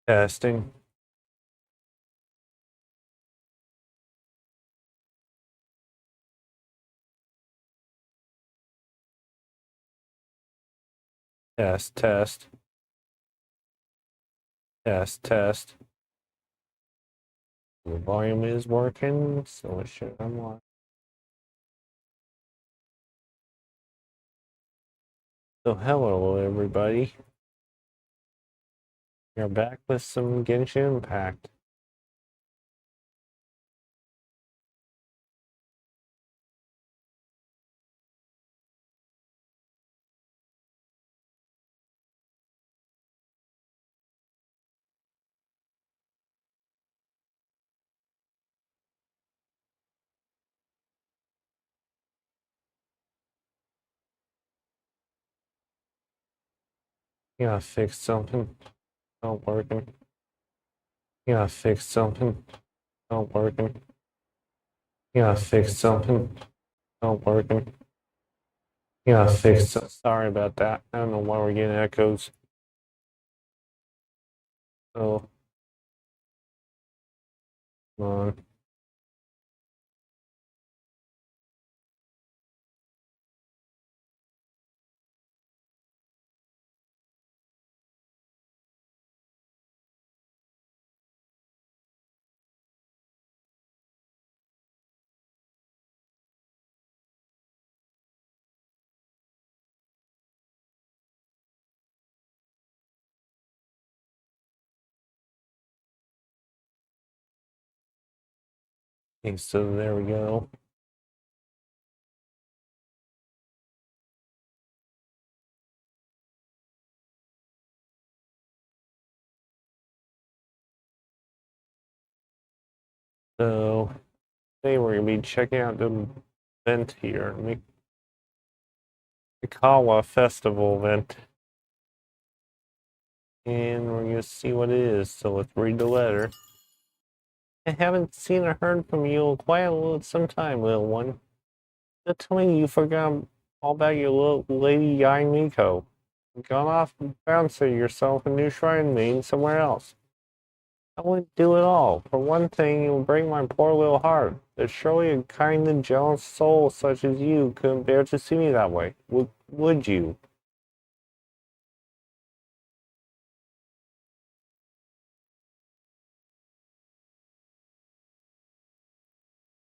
Testing. Test, test. Test, test. The volume is working, so it should unlock. So hello everybody. We're back with some Genshin Impact. You gotta fix something. Not working. You gotta fix something. Not working. You gotta fix something. Not working. You gotta fix something. Sorry about that. I don't know why we're getting echoes. So, come on. Okay, so there we go. So, today we're gonna be checking out the event here, Mikawa Festival event. And we're gonna see what it is. So let's read the letter. I haven't seen or heard from you in quite some time, little one. Just tell me you forgot all about your little lady Yai Miko. Gone off and found yourself a new shrine maiden somewhere else. I wouldn't do it all. For one thing, it would break my poor little heart. But surely a kind and jealous soul such as you couldn't bear to see me that way. Would you?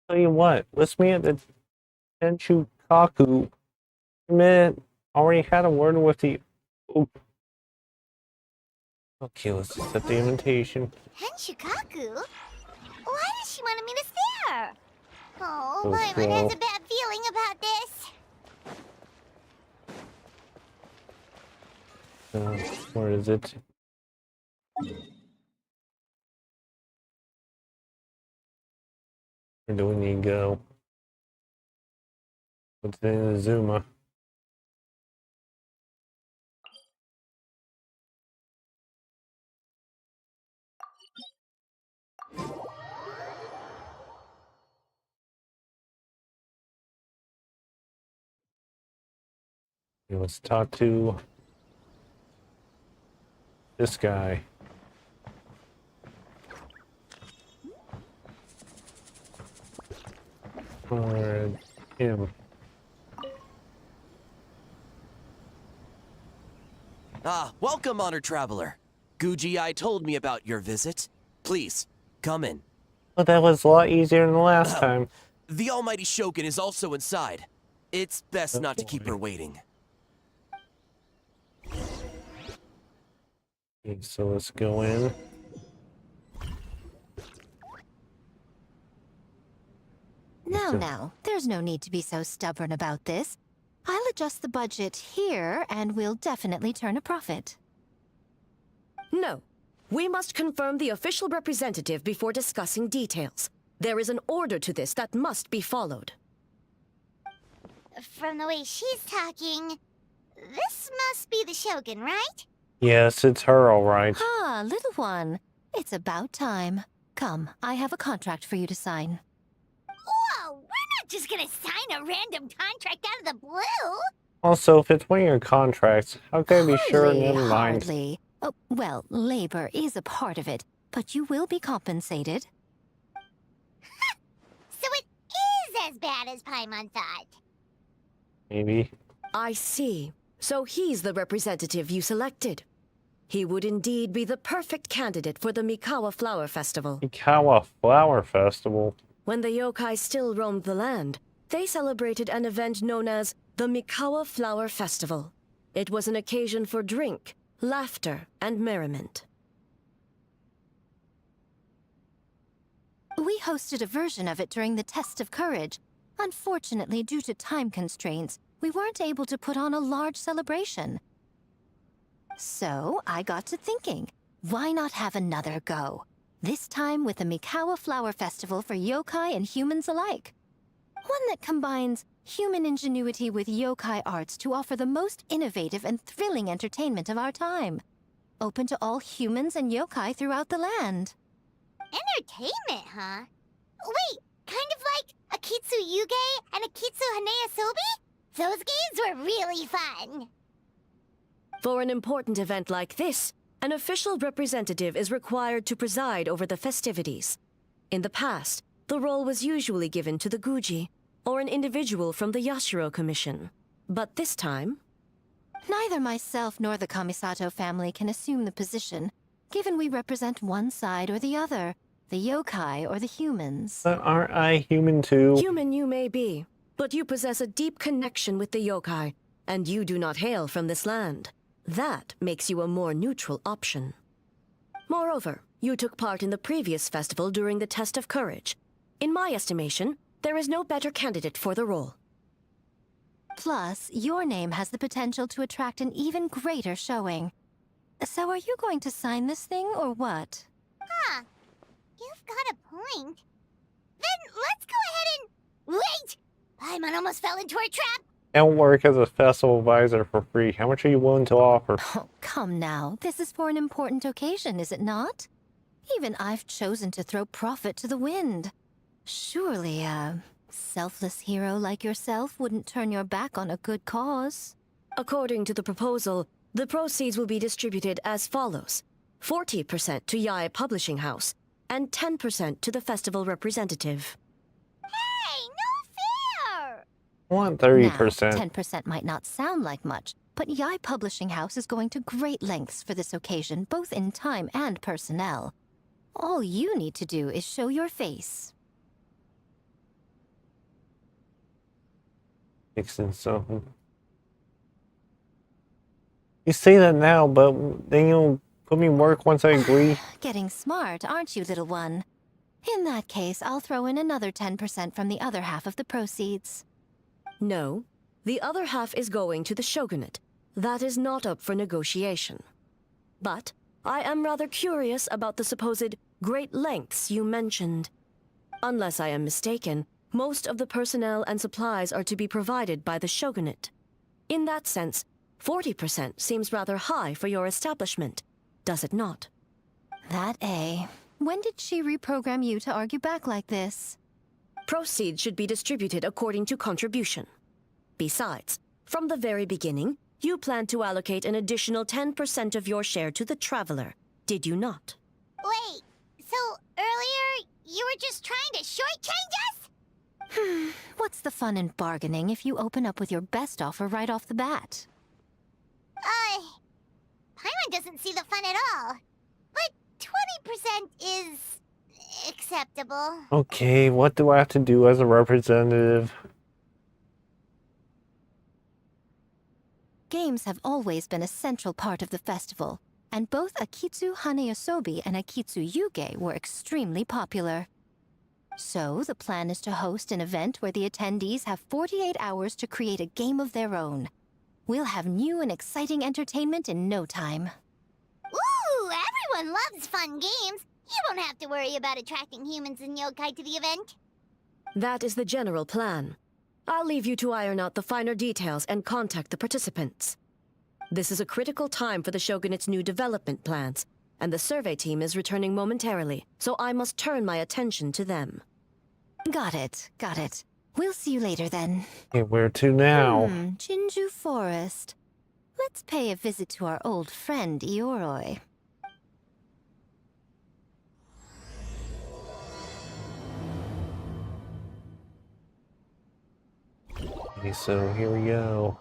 Tell you what, let's meet at the Tenchukaku. Minute. Already had a word with the. Oh. Okay, let's accept the invitation. Henshikaku? Why does she want to meet us there? Oh, Let's Paimon has go. a bad feeling about this. Where is it? Where do we need to go? What's in Zuma? Okay, let's talk to this guy. Or him. Ah, welcome, honored traveler. Guji told me about your visit. Please, come in. But that was a lot easier than the last time. The almighty Shogun is also inside. It's best Oh, not to keep boy. her waiting. Okay, so let's go in. Now, there's no need to be so stubborn about this. I'll adjust the budget here, and we'll definitely turn a profit. No. We must confirm the official representative before discussing details. There is an order to this that must be followed. From the way she's talking, this must be the Shogun, right? Yes, it's her, all right. Ah, little one. It's about time. Come, I have a contract for you to sign. Whoa, we're not just gonna sign a random contract out of the blue. Also, if it's one of your contracts, how can I be sure? Never mind. Hardly. Oh, well, labor is a part of it, but you will be compensated. So it is as bad as Paimon thought. Maybe. I see. So he's the representative you selected. He would indeed be the perfect candidate for the Mikawa Flower Festival. Mikawa Flower Festival. When the yokai still roamed the land, they celebrated an event known as the Mikawa Flower Festival. It was an occasion for drink, laughter, and merriment. We hosted a version of it during the Test of Courage. Unfortunately, due to time constraints, we weren't able to put on a large celebration. So, I got to thinking, why not have another go? This time with the Mikawa Flower Festival for yokai and humans alike. One that combines human ingenuity with yokai arts to offer the most innovative and thrilling entertainment of our time. Open to all humans and yokai throughout the land. Entertainment, huh? Wait, kind of like Akitsu Yuge and Akitsu Hanea Sobi? Those games were really fun. For an important event like this, an official representative is required to preside over the festivities. In the past, the role was usually given to the Guji, or an individual from the Yashiro Commission. But this time... Neither myself nor the Kamisato family can assume the position, given we represent one side or the other, the yokai or the humans. But aren't I human too? Human you may be, but you possess a deep connection with the yokai, and you do not hail from this land. That makes you a more neutral option. Moreover, you took part in the previous festival during the Test of Courage. In my estimation, there is no better candidate for the role. Plus, your name has the potential to attract an even greater showing. So are you going to sign this thing, or what? Huh. You've got a point. Then let's go ahead and... Wait! Paimon almost fell into our trap! I'll work as a festival advisor for free. How much are you willing to offer? Oh, come now. This is for an important occasion, is it not? Even I've chosen to throw profit to the wind. Surely a selfless hero like yourself wouldn't turn your back on a good cause. According to the proposal, the proceeds will be distributed as follows. 40% to Yae Publishing House, and 10% to the festival representative. Hey, no fair! I want Now, 30%. 10% might not sound like much, but Yae Publishing House is going to great lengths for this occasion, both in time and personnel. All you need to do is show your face. Fixing something. You say that now, but then you'll put me in work once I agree. Getting smart, aren't you, little one? In that case, I'll throw in another 10% from the other half of the proceeds. No, the other half is going to the shogunate. That is not up for negotiation. But I am rather curious about the supposed great lengths you mentioned. Unless I am mistaken, most of the personnel and supplies are to be provided by the shogunate. In that sense, 40% seems rather high for your establishment, does it not? That A. When did she reprogram you to argue back like this? Proceeds should be distributed according to contribution. Besides, from the very beginning, you planned to allocate an additional 10% of your share to the Traveler, did you not? Wait, so earlier you were just trying to shortchange us? What's the fun in bargaining if you open up with your best offer right off the bat? Paimon doesn't see the fun at all. But 20% is... acceptable. Okay, what do I have to do as a representative? Games have always been a central part of the festival, and both Akitsu Haneasobi and Akitsu Yuge were extremely popular. So, the plan is to host an event where the attendees have 48 hours to create a game of their own. We'll have new and exciting entertainment in no time. Ooh, everyone loves fun games. You won't have to worry about attracting humans and yokai to the event. That is the general plan. I'll leave you to iron out the finer details and contact the participants. This is a critical time for the Shogunate's new development plans, and the survey team is returning momentarily, so I must turn my attention to them. Got it, got it. We'll see you later then. Okay, where to now? Jinju Forest. Let's pay a visit to our old friend, Ioroi. Okay, so here we go.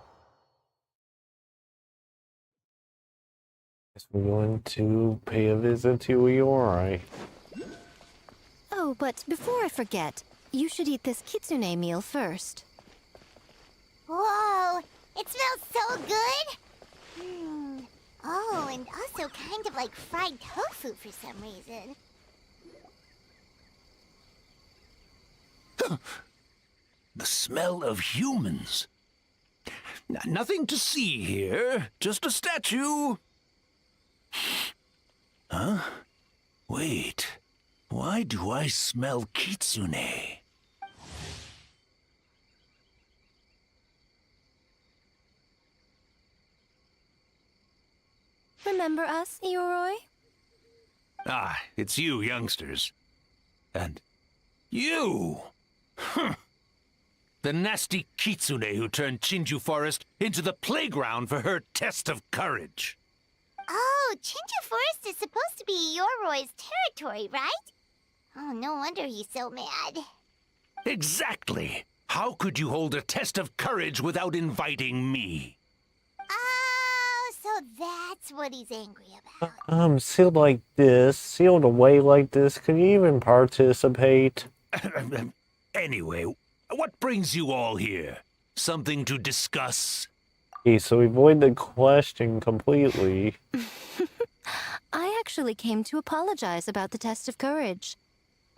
Guess we're going to pay a visit to Ioroi. Oh, but before I forget, you should eat this kitsune meal first. Whoa, it smells so good. Oh, and also kind of like fried tofu for some reason. The smell of humans. Nothing to see here, just a statue. Huh? Wait, why do I smell kitsune? Remember us, Ioroi? Ah, it's you youngsters. And you! The nasty kitsune who turned Chinju Forest into the playground for her test of courage. Oh, Chinju Forest is supposed to be Yoroi's territory, right? Oh, no wonder he's so mad. Exactly. How could you hold a test of courage without inviting me? Oh, so that's what he's angry about. Sealed like this, sealed away like this, could you even participate? Anyway, what brings you all here? Something to discuss? Okay, so avoid the question completely. I actually came to apologize about the test of courage.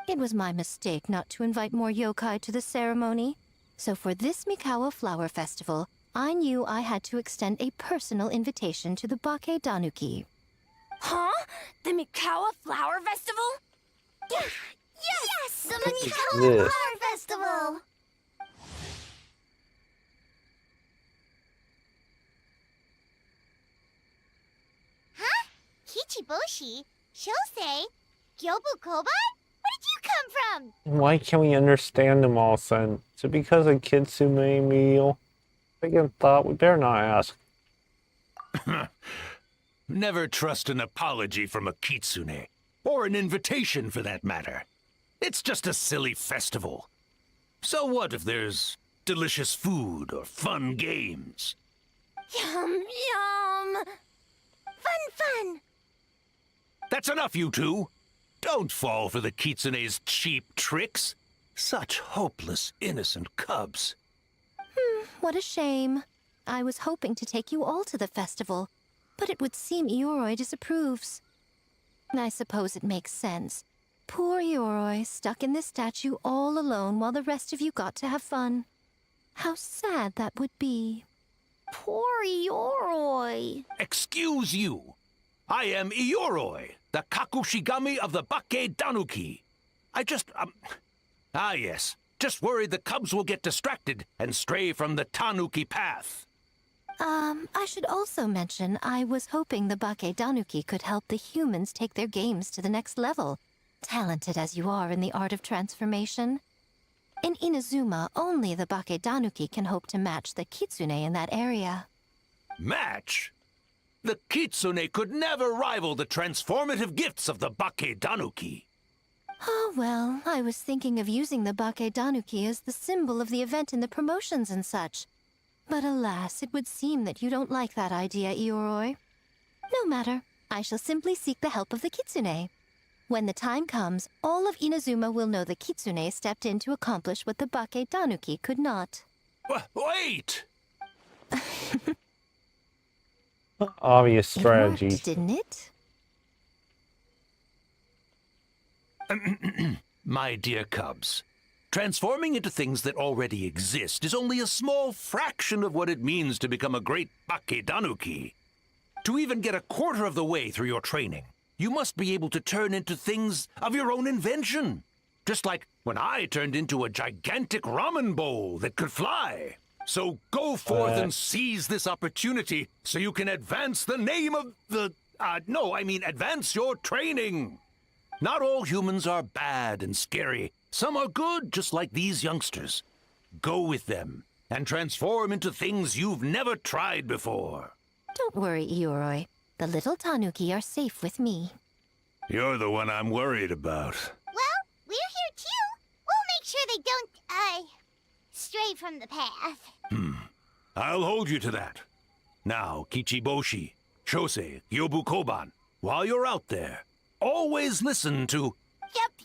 It was my mistake not to invite more yokai to the ceremony. So for this Mikawa Flower Festival, I knew I had to extend a personal invitation to the Bake Danuki. Huh? The Mikawa Flower Festival? Yes! The What is Mikawa this? Flower Festival! Huh? Kichiboshi? Shosei? Gyobu Koban? Where did you come from? Why can't we understand them all, son? Is it because of kitsune meal? Second thought, we better not ask. Never trust an apology from a kitsune, or an invitation for that matter. It's just a silly festival. So what if there's delicious food or fun games? Yum, yum! Fun! That's enough, you two. Don't fall for the kitsune's cheap tricks. Such hopeless, innocent cubs. What a shame. I was hoping to take you all to the festival, but it would seem Ioroi disapproves. I suppose it makes sense. Poor Ioroi, stuck in this statue all alone while the rest of you got to have fun. How sad that would be. Poor Yoroi. Excuse you. I am Ioroi, the Kakushigami of the Bake Danuki. Yes. Just worried the cubs will get distracted and stray from the Tanuki path. I should also mention I was hoping the Bake Danuki could help the humans take their games to the next level, talented as you are in the art of transformation. In Inazuma, only the Bake Danuki can hope to match the kitsune in that area. Match? The kitsune could never rival the transformative gifts of the Bake Danuki. Oh, well, I was thinking of using the Bake Danuki as the symbol of the event in the promotions and such. But alas, it would seem that you don't like that idea, Ioroi. No matter. I shall simply seek the help of the kitsune. When the time comes, all of Inazuma will know the kitsune stepped in to accomplish what the Bake Danuki could not. Wait! Obvious strategy. It worked, didn't it? My dear cubs, transforming into things that already exist is only a small fraction of what it means to become a great Bake Danuki. To even get a quarter of the way through your training, you must be able to turn into things of your own invention. Just like when I turned into a gigantic ramen bowl that could fly. So go forth and seize this opportunity so you can advance the name of the... advance your training. Not all humans are bad and scary. Some are good, just like these youngsters. Go with them and transform into things you've never tried before. Don't worry, Ioroi. The little tanuki are safe with me. You're the one I'm worried about. Well, we're here too. We'll make sure they don't, stray from the path. I'll hold you to that. Now, Kichiboshi, Shosei, Yobu Koban, while you're out there, always listen to...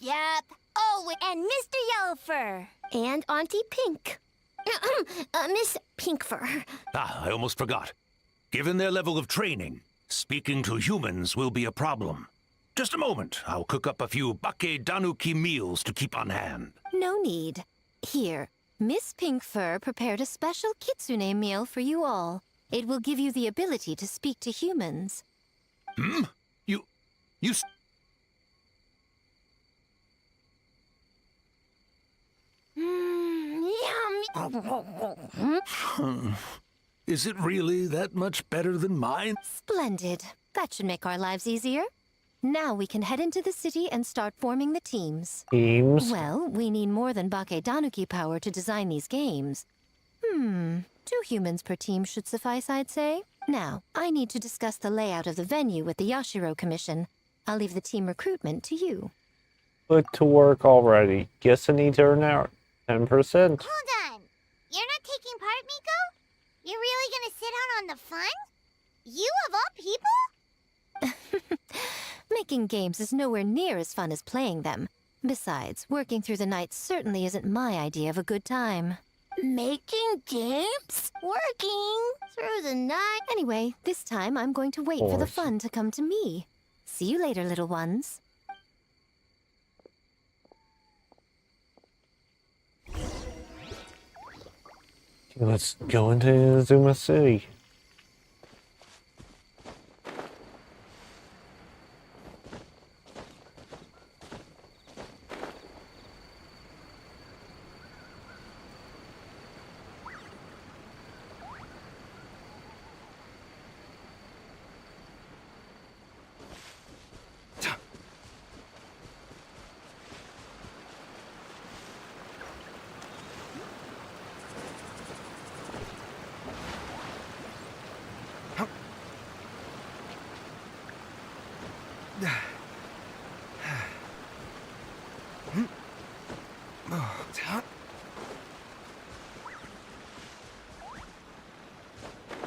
Yup. Oh, and Mr. Yellowfur. And Auntie Pink. Miss Pinkfur. I almost forgot. Given their level of training, speaking to humans will be a problem. Just a moment, I'll cook up a few Bake Danuki meals to keep on hand. No need. Here, Miss Pinkfur prepared a special kitsune meal for you all. It will give you the ability to speak to humans. You... Yum. Is it really that much better than mine? Splendid. That should make our lives easier. Now we can head into the city and start forming the teams. Teams? Well, we need more than Bake Danuki power to design these games. 2 humans per team should suffice, I'd say. Now, I need to discuss the layout of the venue with the Yashiro Commission. I'll leave the team recruitment to you. Put to work already. Guess I need to earn out 10%. Hold on. You're not taking part, Miko? You're really gonna sit out on the fun? You of all people? Making games is nowhere near as fun as playing them. Besides, working through the night certainly isn't my idea of a good time. Making games? Working through the night? Anyway, this time I'm going to wait for the Course. fun to come to me. See you later, little ones. Let's go into Inazuma City.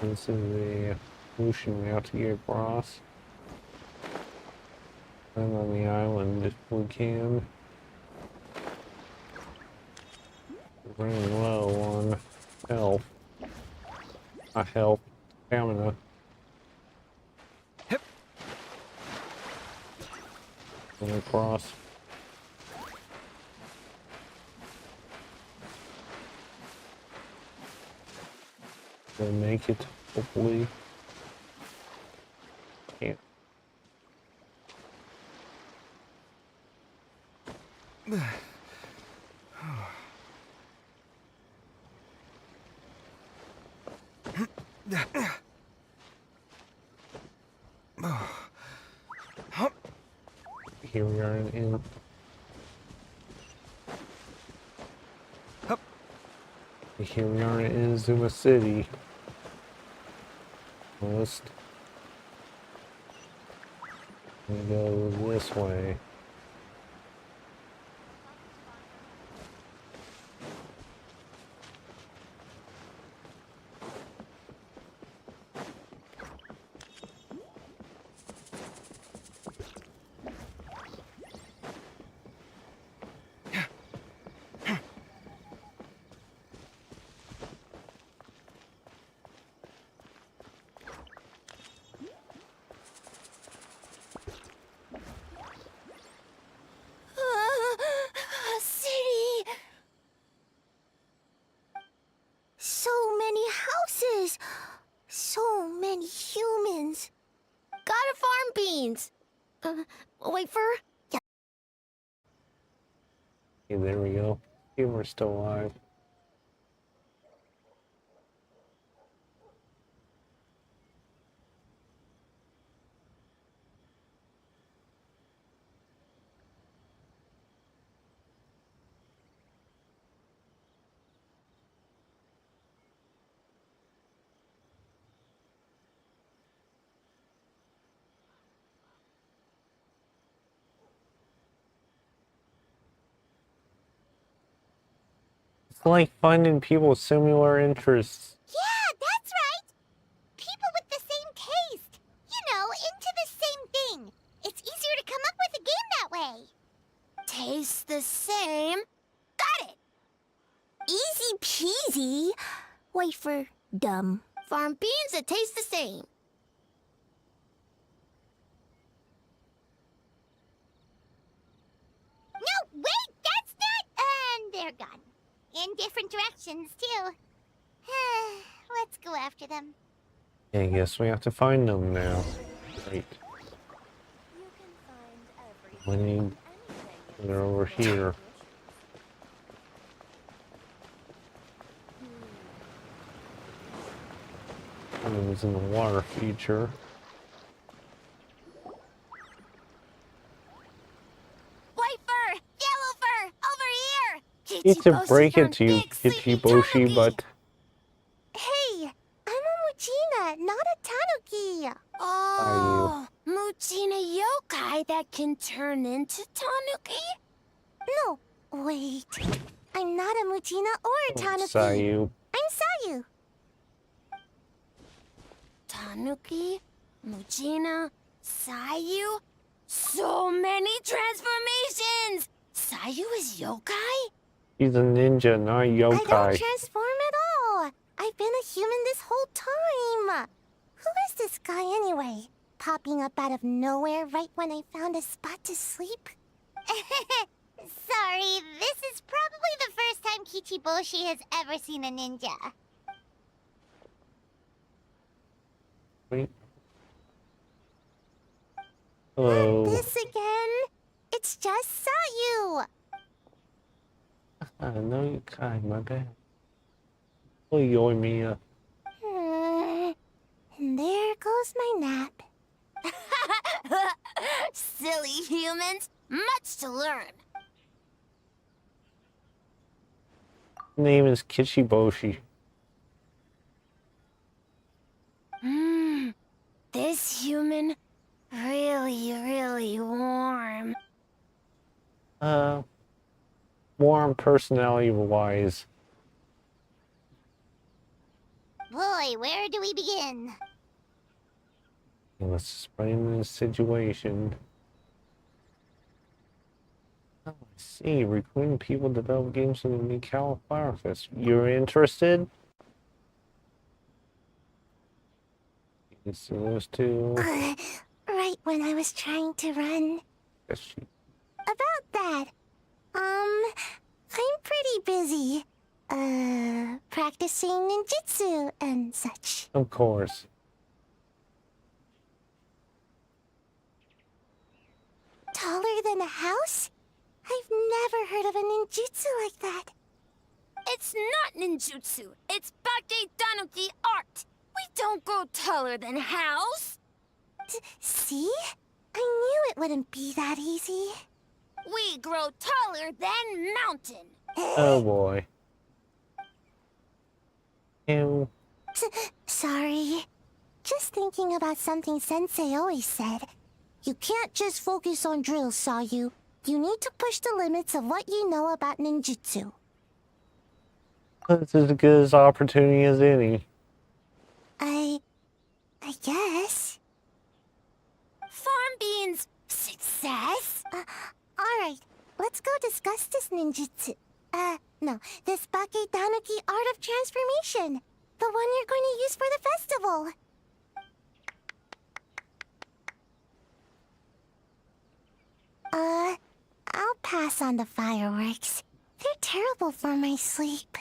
This is the ocean we have to get across. And on the island if we can. We're running low on health. Not health, stamina. And across. We'll make it, hopefully. Yeah. Here we are in here we are in Inazuma City. Let's go this way. City! So many houses! So many humans! Gotta farm beans! Wait for... Okay, there we go. We're still alive. It's like finding people with similar interests. Yeah, that's right. People with the same taste. You know, into the same thing. It's easier to come up with a game that way. Tastes the same. Got it. Easy peasy. Wait for dumb. Farm beans that taste the same. No, wait, that's not... And they're gone. In different directions, too. Let's go after them. I guess we have to find them now. Right. We need... They're over here. One was in the water feature. White fur, yellow fur, over here. Hate to Kichiboshi break it found to you, big sleepy Kichiboshi, tanuki. but Hey, I'm a Muchina, not a Tanuki. Oh, Muchina yokai that can turn into tanuki? No, wait. I'm not a Muchina or a Tanuki. Sayu. I'm Sayu. Tanuki, Muchina, Sayu. So many transformations! Sayu is yokai? He's a ninja, not a I don't yokai. transform at all. I've been a human this whole time. Who is this guy anyway? Popping up out of nowhere right when I found a spot to sleep? Sorry, this is probably the first time Kichiboshi has ever seen a ninja. Wait. Hello. This again? It's just Sayu. No, you kind, my bad. Oh, yo, Mia. And there goes my nap. Silly humans, much to learn. Name is Kichiboshi. This human, really warm. Warm personality-wise. Boy, where do we begin? Let's explain the situation. Oh, I see. Recruiting people to develop games for the Mikawa Flower Fest. You're interested? It's those two. Right when I was trying to run. Yes, she- About that, I'm pretty busy. Practicing ninjutsu and such. Of course. Taller than a house? I've never heard of a ninjutsu like that. It's not ninjutsu, it's Bake Tanuki art. We don't grow taller than house. See? I knew it wouldn't be that easy. We grow taller than mountain. Oh boy. Ew. Sorry. Just thinking about something Sensei always said. You can't just focus on drills, Sayu. You need to push the limits of what you know about ninjutsu. This is as good as opportunity as any. I guess. Farm beans, success. Alright, let's go discuss this ninjutsu. No, this Bake Tanuki Art of Transformation. The one you're going to use for the festival. I'll pass on the fireworks. They're terrible for my sleep.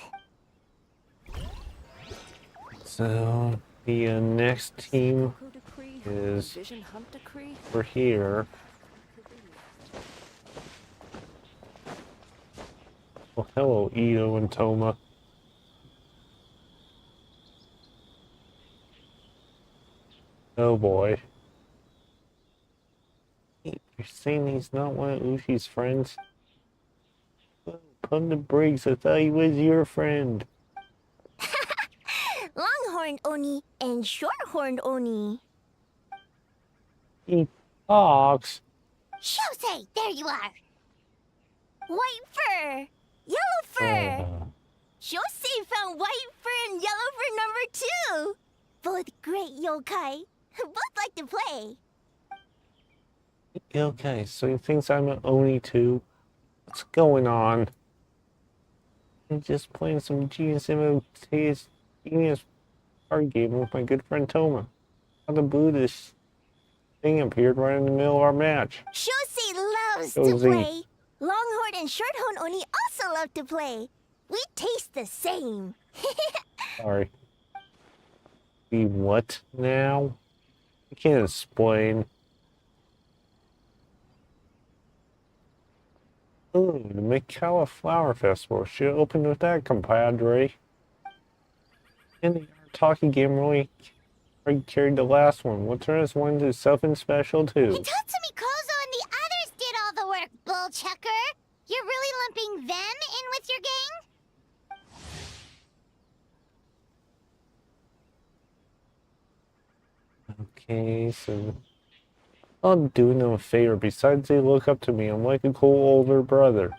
So, the next team is over here. Well, hello, Ito and Toma. Oh boy. You're saying he's not one of Ushi's friends? Oh, Pundit Briggs, I thought he was your friend. Longhorn Oni and Shorthorn Oni. He talks. Shosei, there you are. White fur, yellow fur. Shosei found white fur and yellow fur number 2. Both great yokai. Both like to play. Okay, so he thinks I'm an Oni too. What's going on? I'm just playing some Genius Imitates Genius card game with my good friend Toma. How the Buddhist thing appeared right in the middle of our match. Shosei loves to Josie. play. Longhorn and Shorthorn Oni also love to play. We taste the same. Sorry. The what now? I can't explain. Ooh, the Mikawa Flower Festival. Should open with that, compadre. And the talkie game really carried the last one. What turns one to something special too? Hitatsumi Kozo and the others did all the work, bullchucker. You're really lumping them in with your gang? Okay, so I'll do them a favor. Besides, they look up to me. I'm like a cool older brother.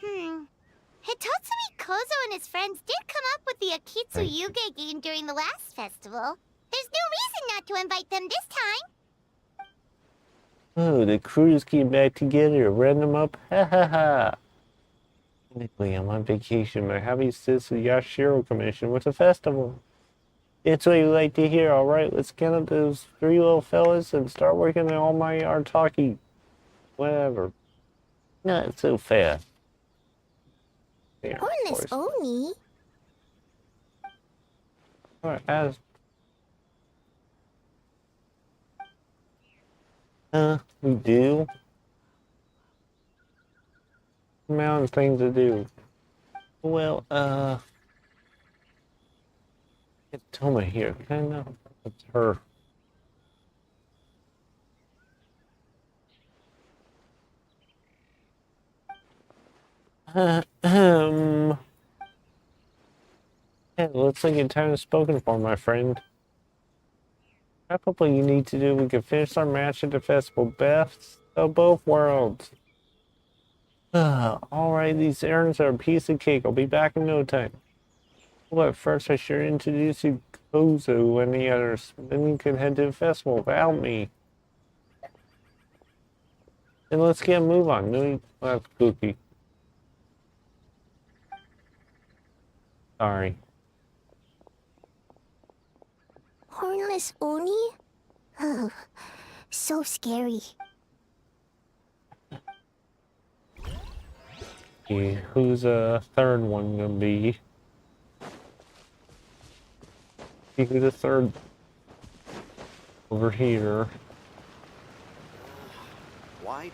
Hitatsumi Kozo and his friends did come up with the Akitsu Right. Yuge game during the last festival. There's no reason not to invite them this time. Oh, the crews came back together. Ran them up. Ha ha ha. Technically, I'm on vacation. My hobby assists the Yashiro Commission with the festival. It's what you like to hear. All right, let's get up those 3 little fellas and start working on all my Artaki. Whatever. Not so fast. There, of Hornless course. Oni? All right, as we do. Mountain things to do. Well, get Toma here. Kind of. It's her. Yeah, looks like your time is spoken for, my friend. Wrap up what you need to do. We can finish our match at the festival. Best of both worlds. Alright, these errands are a piece of cake. I'll be back in no time. Well, first I should introduce you to Kozu and the others. Then you can head to the festival without me. And let's get a move on. No, that's Cookie. Sorry. Hornless Oni? Oh, so scary. Okay, who's a third one gonna be? See who the third over here. Why do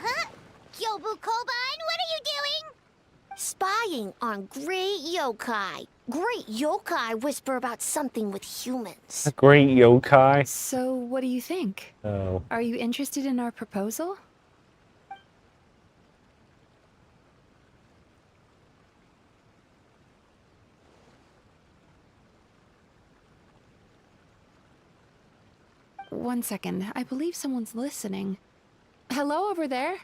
Huh? Kyobu Koban, what are you doing? Spying on great yokai. Great yokai whisper about something with humans. A great yokai. So, what do you think? Oh. Are you interested in our proposal? One second. I believe someone's listening. Hello over there?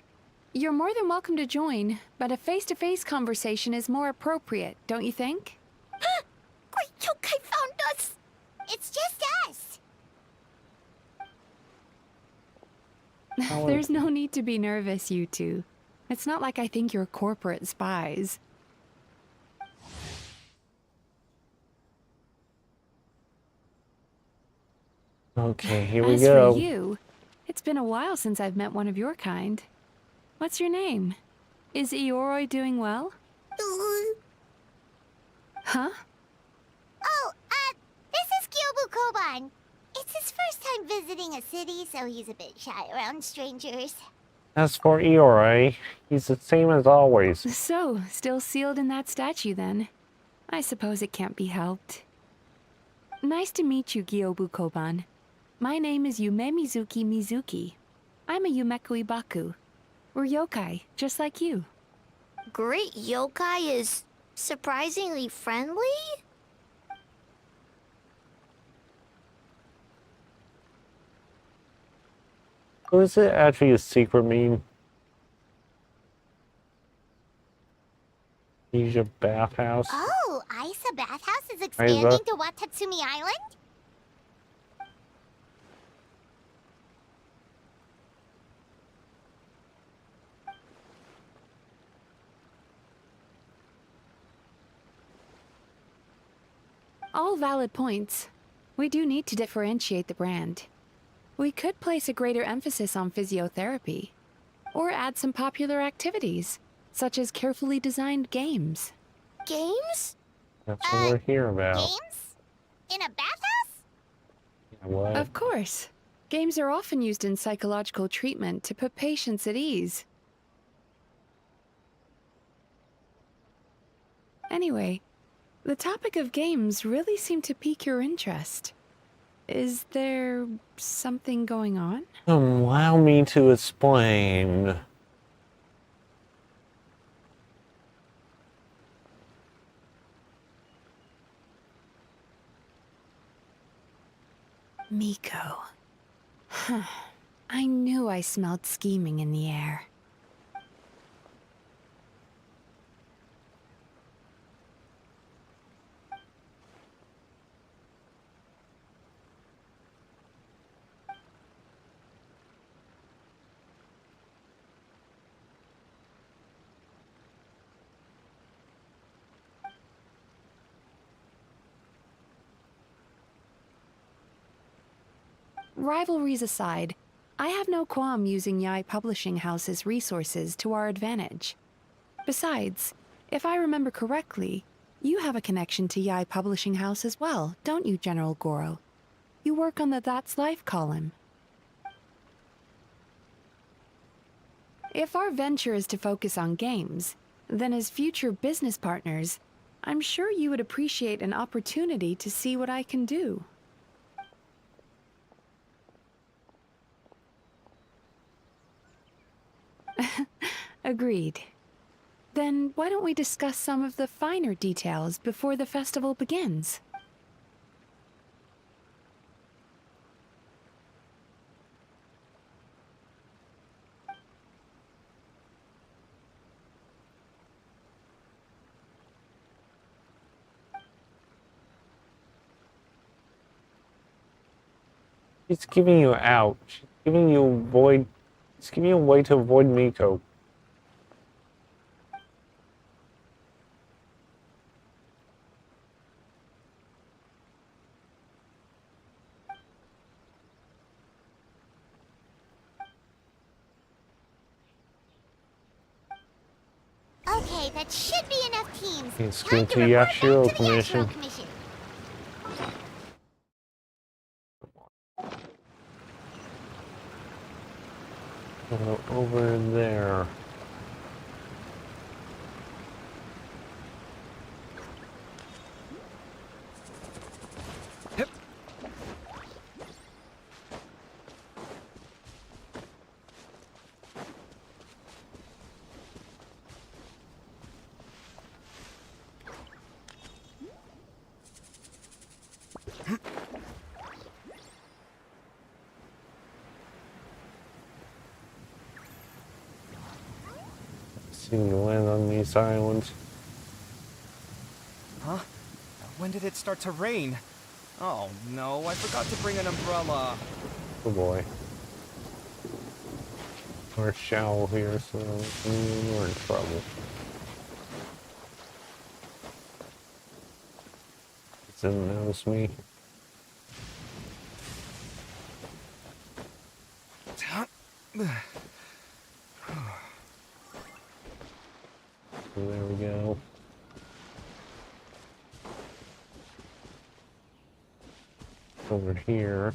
You're more than welcome to join, but a face-to-face conversation is more appropriate, don't you think? Great yokai found us! It's just us! There's no need to be nervous, you two. It's not like I think you're corporate spies. Okay, here we As go. for you, it's been a while since I've met one of your kind. What's your name? Is Ioroi doing well? Huh? Oh, this is Kyobu Koban. It's his first time visiting a city, so he's a bit shy around strangers. As for Ioroi, he's the same as always. So, still sealed in that statue then. I suppose it can't be helped. Nice to meet you, Gyobu Koban. My name is Yume Mizuki. I'm a Yumeku Ibaku. We're yokai, just like you. Great yokai is surprisingly friendly? Who is it actually a secret meme? Use your bathhouse. Oh, Isa Bathhouse is Hey, expanding look. to Watatsumi Island? All valid points. We do need to differentiate the brand. We could place a greater emphasis on physiotherapy, or add some popular activities, such as carefully designed games. Games? That's what we're here about. Games? In a bathhouse? Yeah, what? Of course. Games are often used in psychological treatment to put patients at ease. Anyway, the topic of games really seemed to pique your interest. Is there something going on? Allow me to explain. Miko. Huh. I knew I smelled scheming in the air. Rivalries aside, I have no qualm using Yai Publishing House's resources to our advantage. Besides, if I remember correctly, you have a connection to Yai Publishing House as well, don't you, General Goro? You work on the That's Life column. If our venture is to focus on games, then as future business partners, I'm sure you would appreciate an opportunity to see what I can do. Agreed. Then why don't we discuss some of the finer details before the festival begins? She's giving you out. She's giving you avoid. She's giving you a way to avoid Miko. Okay, that should be enough teams. It's Time good to to report back Yashiro to the Commission. Yashiro Commission. Over there. Seem to land on these islands. Huh? When did it start to rain? Oh no, I forgot to bring an umbrella. Oh boy. We're shallow here, so we're in trouble. It didn't notice me. There we go. Over here.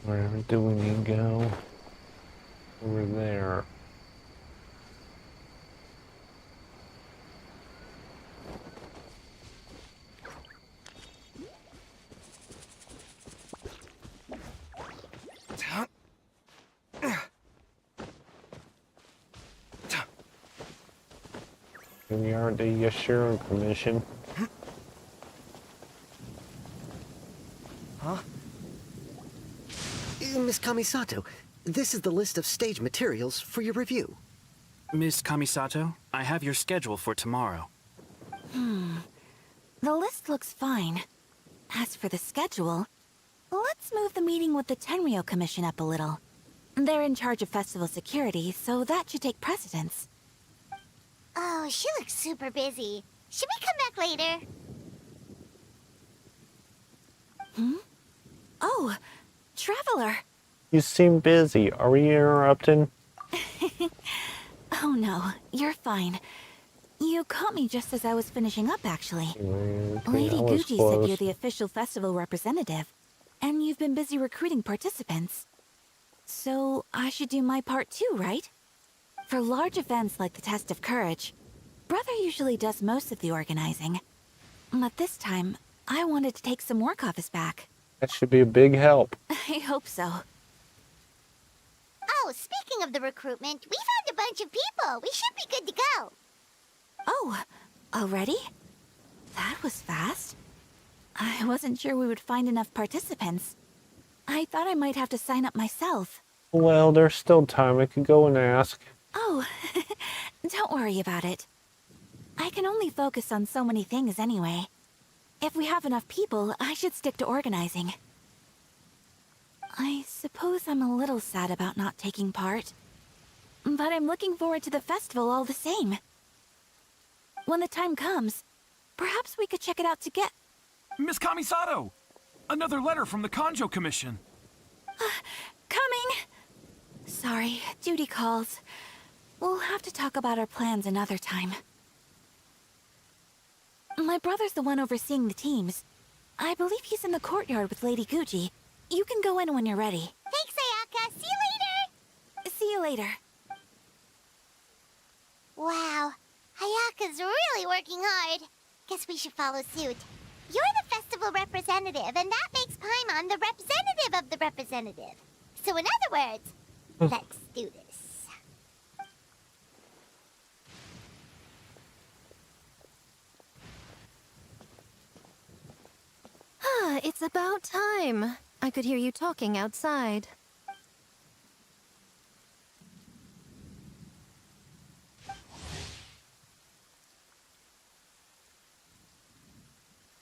Where do we need to go? Over there. We are the Yashiro Commission. Huh? Miss Kamisato, this is the list of stage materials for your review. Miss Kamisato, I have your schedule for tomorrow. The list looks fine. As for the schedule, let's move the meeting with the Tenryo Commission up a little. They're in charge of festival security, so that should take precedence. Oh, she looks super busy. Should we come back later? Oh, Traveler! You seem busy. Are we interrupting? Oh no, you're fine. You caught me just as I was finishing up, actually. Lady that was Gucci said close. you're the official festival representative, and you've been busy recruiting participants. So I should do my part too, right? For large events like the Test of Courage, Brother usually does most of the organizing. But this time, I wanted to take some work off his back. That should be a big help. I hope so. Oh, speaking of the recruitment, we found a bunch of people. We should be good to go. Oh, already? That was fast. I wasn't sure we would find enough participants. I thought I might have to sign up myself. Well, there's still time. I could go and ask. Oh, don't worry about it. I can only focus on so many things anyway. If we have enough people, I should stick to organizing. I suppose I'm a little sad about not taking part. But I'm looking forward to the festival all the same. When the time comes, perhaps we could check it out together. Miss Kamisato! Another letter from the Kanjo Commission. Coming! Sorry, duty calls. We'll have to talk about our plans another time. My brother's the one overseeing the teams. I believe he's in the courtyard with Lady Gucci. You can go in when you're ready. Thanks, Ayaka. See you later. See you later. Wow, Ayaka's really working hard. Guess we should follow suit. You're the festival representative, and that makes Paimon the representative of the representative. So in other words, let's do this. It's about time. I could hear you talking outside.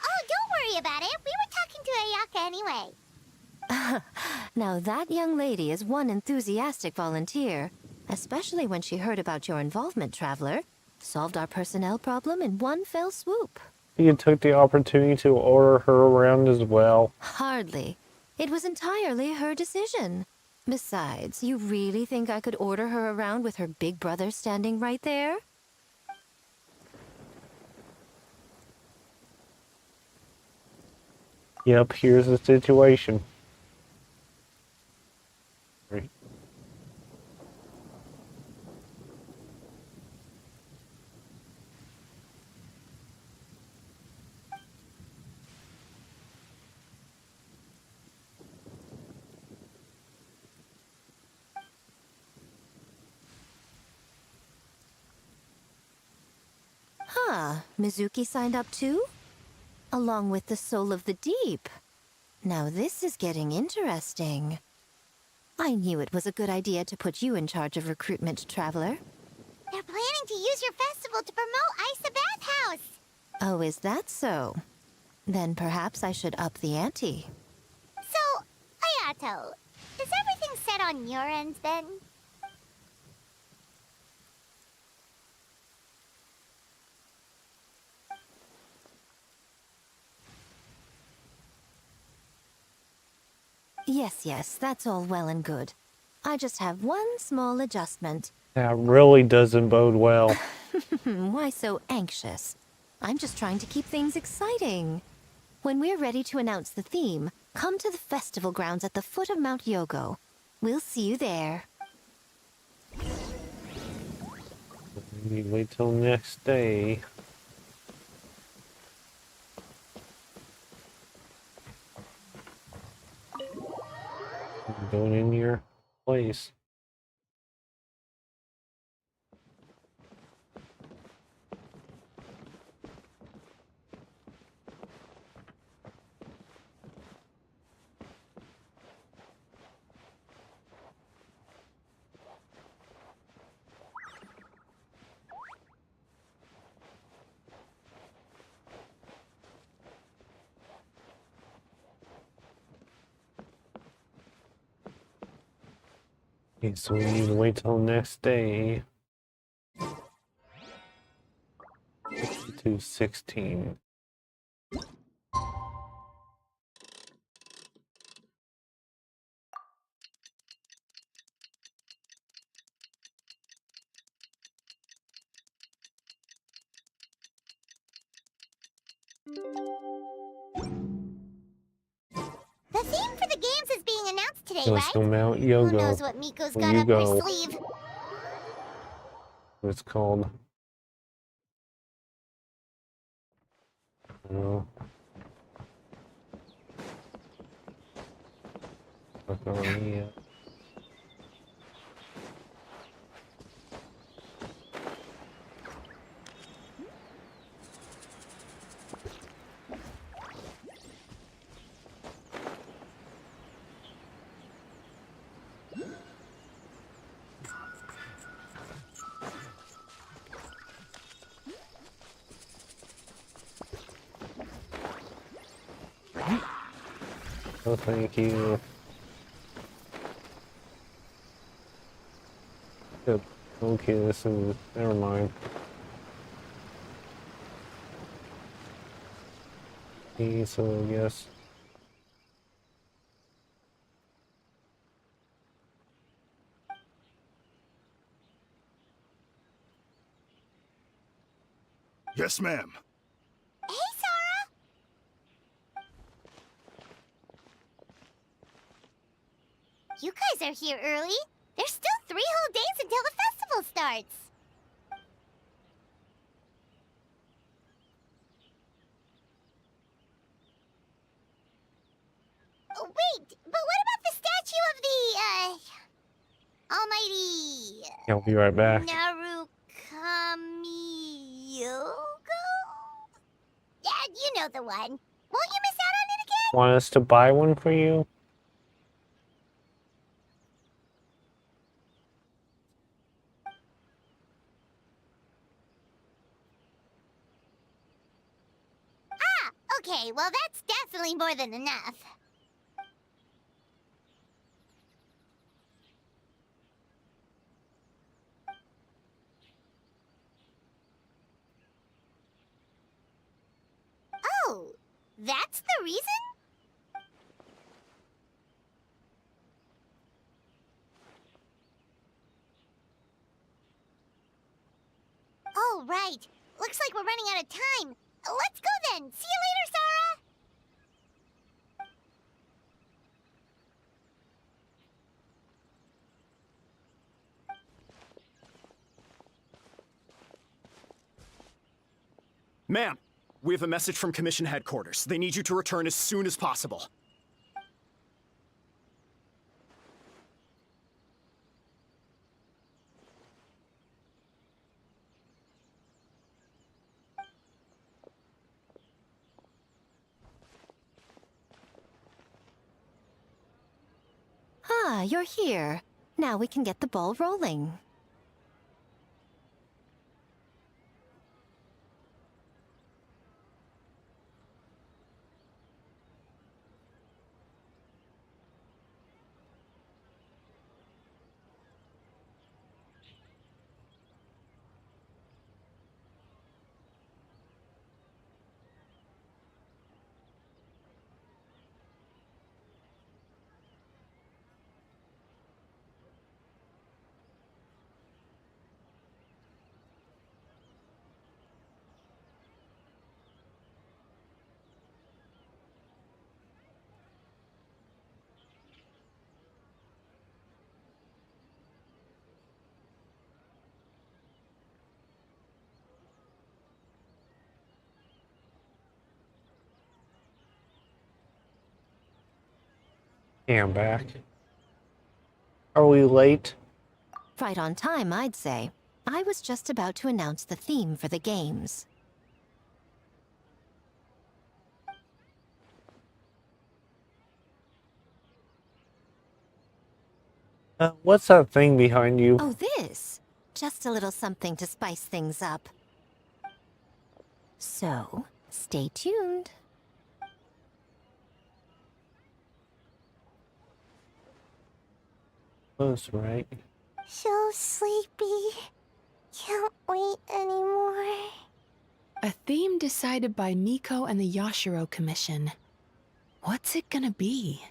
Oh, don't worry about it. We were talking to Ayaka anyway. Now that young lady is one enthusiastic volunteer, especially when she heard about your involvement, Traveler. Solved our personnel problem in one fell swoop. You took the opportunity to order her around as well. Hardly. It was entirely her decision. Besides, you really think I could order her around with her big brother standing right there? Yep, here's the situation. Right. Huh, Mizuki signed up too? Along with the Soul of the Deep. Now this is getting interesting. I knew it was a good idea to put you in charge of recruitment, Traveler. They're planning to use your festival to promote Isa Bathhouse. Oh, is that so? Then perhaps I should up the ante. So, Ayato, is everything set on your end then? Yes, that's all well and good. I just have one small adjustment. That really doesn't bode well. Why so anxious? I'm just trying to keep things exciting. When we're ready to announce the theme, Come to the festival grounds at the foot of Mount Yogo. We'll see you there. Maybe wait till next day. Going in your place. Okay, so we need to wait till next day. 62:16. The theme for the games is being announced today, So right? let's go Mount Who Yogo. knows what Miko's Where got you up her go. sleeve? What it's called. I don't know. Look on me. Oh, thank you. Good. Okay, this is. Never mind. Okay, so yes. Yes, ma'am. Hey, Sora! You guys are here early. There's still 3 whole days until the festival starts. Oh, wait, but what about the statue of the, almighty... I'll be right back. Narukamiyoko? Yeah, you know the one. Won't you miss out on it again? Want us to buy one for you? Ah, okay, well that's definitely more than enough. Oh, that's the reason? Oh, right. Looks like we're running out of time. Let's go then. See you later, Sora. Ma'am, we have a message from Commission Headquarters. They need you to return as soon as possible. Ah, you're here. Now we can get the ball rolling. Hey, I'm back. Are we late? Right on time, I'd say. I was just about to announce the theme for the games. What's that thing behind you? Oh, this? Just a little something to spice things up. So, stay tuned. That's right. So sleepy. Can't wait anymore. A theme decided by Miko and the Yashiro Commission. What's it gonna be?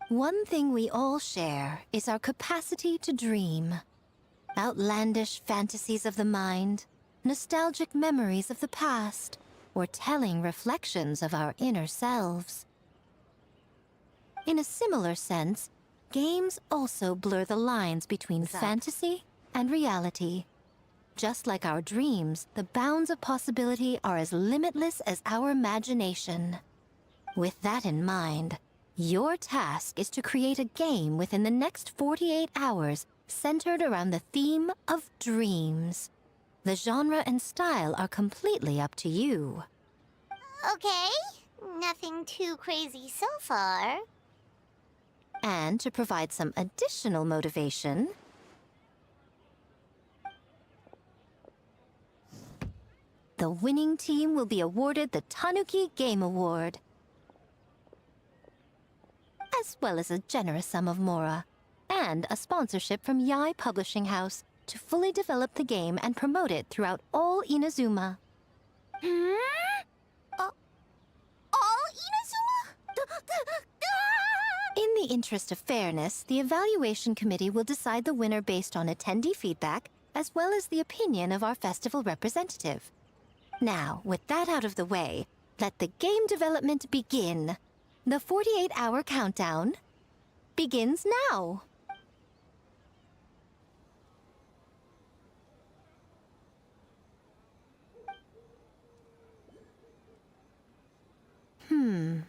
One thing we all share is our capacity to dream. Outlandish fantasies of the mind, nostalgic memories of the past, or telling reflections of our inner selves. In a similar sense, games also blur the lines between fantasy and reality. Just like our dreams, the bounds of possibility are as limitless as our imagination. With that in mind, your task is to create a game within the next 48 hours centered around the theme of dreams. The genre and style are completely up to you. Okay, nothing too crazy so far. And to provide some additional motivation, the winning team will be awarded the Tanuki Game Award, as well as a generous sum of mora, and a sponsorship from Yai Publishing House to fully develop the game and promote it throughout all Inazuma. All Inazuma? In the interest of fairness, the evaluation committee will decide the winner based on attendee feedback, as well as the opinion of our festival representative. Now, with that out of the way, let the game development begin. The 48-hour countdown begins now.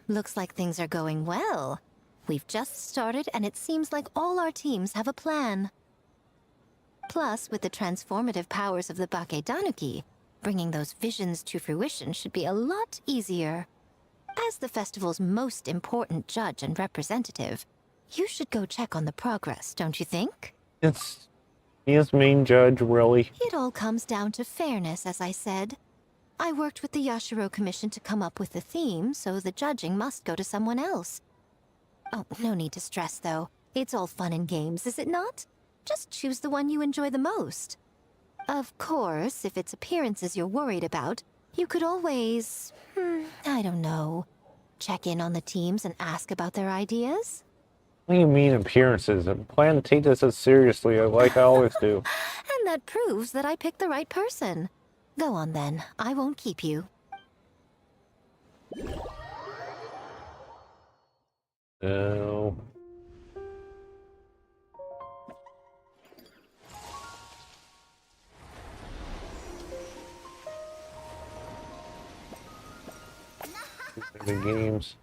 Looks like things are going well. We've just started, and it seems like all our teams have a plan. Plus, with the transformative powers of the Bakedanuki, bringing those visions to fruition should be a lot easier. As the festival's most important judge and representative, you should go check on the progress, don't you think? Is main judge, really? It all comes down to fairness, as I said. I worked with the Yashiro Commission to come up with the theme, so the judging must go to someone else. Oh, no need to stress, though. It's all fun and games, is it not? Just choose the one you enjoy the most. Of course, if it's appearances you're worried about, you could always, I don't know, check in on the teams and ask about their ideas. What do you mean appearances? I plan to take this as seriously like I always do. And that proves that I picked the right person. Go on then, I won't keep you. No. The games.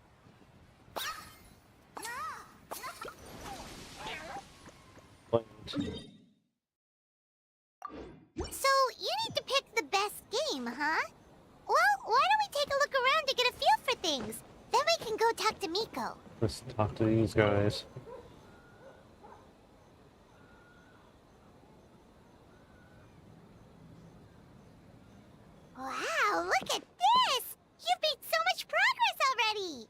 So, you need to pick the best game, huh? Well, why don't we take a look around to get a feel for things? Then we can go talk to Miko. Let's talk to these guys. Wow, look at this! You've made so much progress already!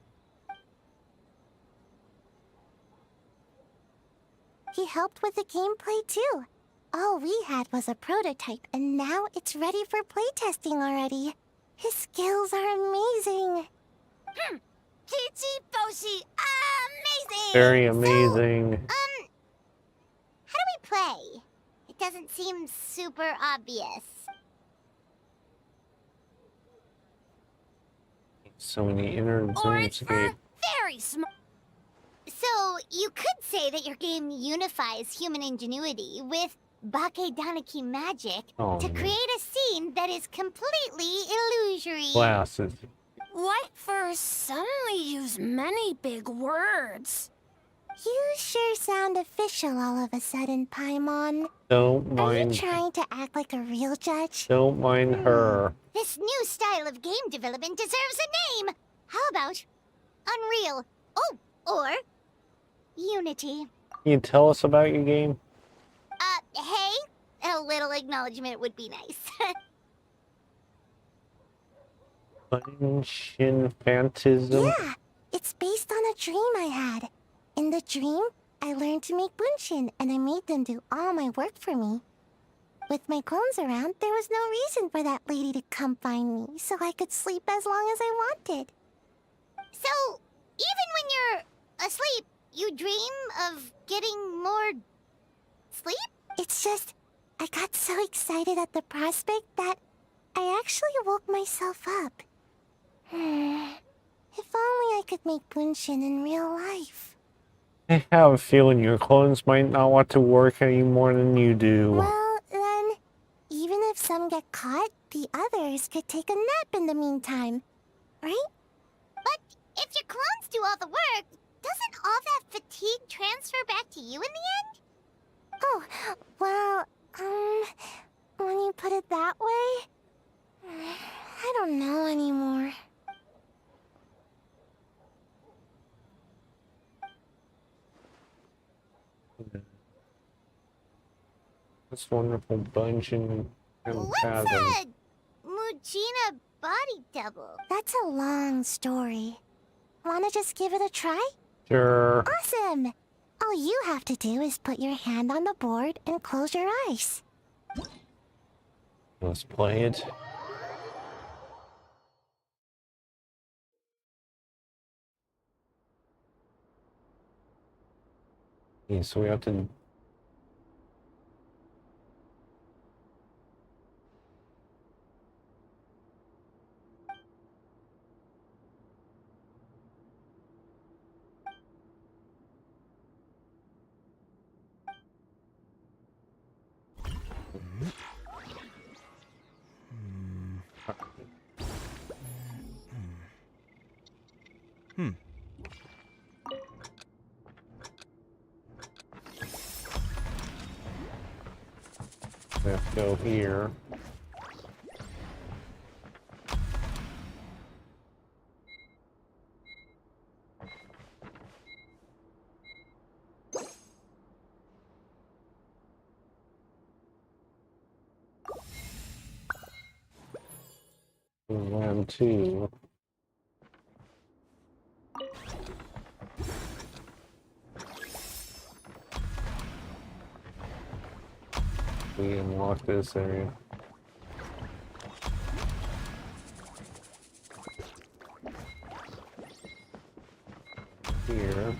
He helped with the gameplay too. All we had was a prototype, and now it's ready for playtesting already. His skills are amazing. Chichi Boshi, amazing! Very amazing. So, how do we play? It doesn't seem super obvious. So many inner dreamscape. Very smart. So, you could say that your game unifies human ingenuity with Bakedanuki magic to create a scene that is completely illusory. Glasses. What for suddenly use many big words? You sure sound official all of a sudden, Paimon. Don't Are you mind. trying to act like a real judge? Don't mind her. This new style of game development deserves a name. How about Unreal? Oh, or Unity. Can you tell us about your game? Hey, a little acknowledgement would be nice. Genshin Phantasm? Yeah, it's based on a dream I had. In the dream, I learned to make bunshin, and I made them do all my work for me. With my clones around, there was no reason for that lady to come find me, so I could sleep as long as I wanted. So, even when you're asleep, you dream of getting more sleep? It's just, I got so excited at the prospect that I actually woke myself up. If only I could make bunshin in real life. I have a feeling your clones might not want to work any more than you do. Well, then, even if some get caught, the others could take a nap in the meantime, right? But if your clones do all the work, doesn't all that fatigue transfer back to you in the end? Oh, well, when you put it that way, I don't know anymore. This wonderful Genshin What's Phantasm. a Mujina body double? That's a long story. Wanna just give it a try? Sure. Awesome! All you have to do is put your hand on the board and close your eyes. Let's play it. Okay, so we have to... We have to go here. Round 2. We unlock this area. Here,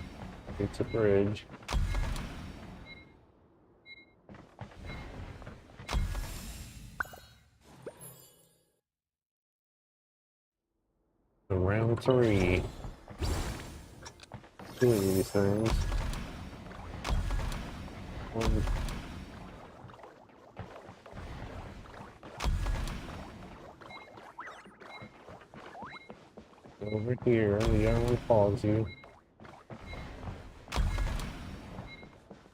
it's a bridge. So round 3. Doing these things. One. Over here, the other one follows you.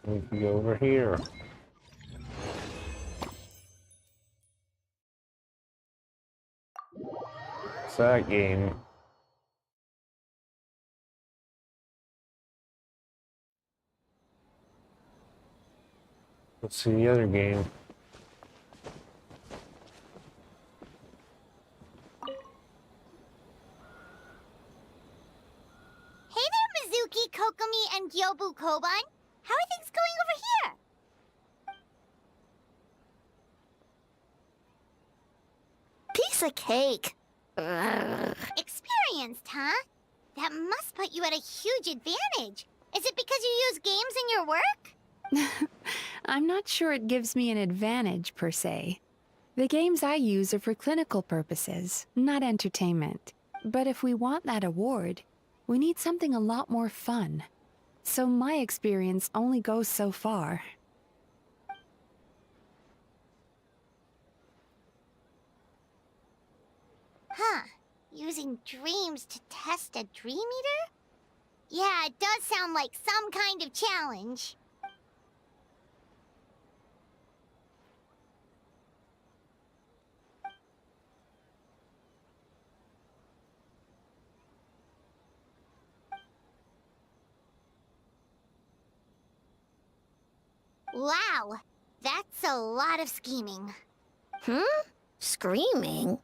We can go over here. What's that game? Let's see the other game. Hey there, Mizuki, Kokomi, and Gyobu Koban. How are things going over here? Piece of cake! Experienced, huh? That must put you at a huge advantage. Is it because you use games in your work? I'm not sure it gives me an advantage, per se. The games I use are for clinical purposes, not entertainment. But if we want that award, we need something a lot more fun. So my experience only goes so far. Huh. Using dreams to test a dream eater? Yeah, it does sound like some kind of challenge. Wow, that's a lot of scheming. Screaming?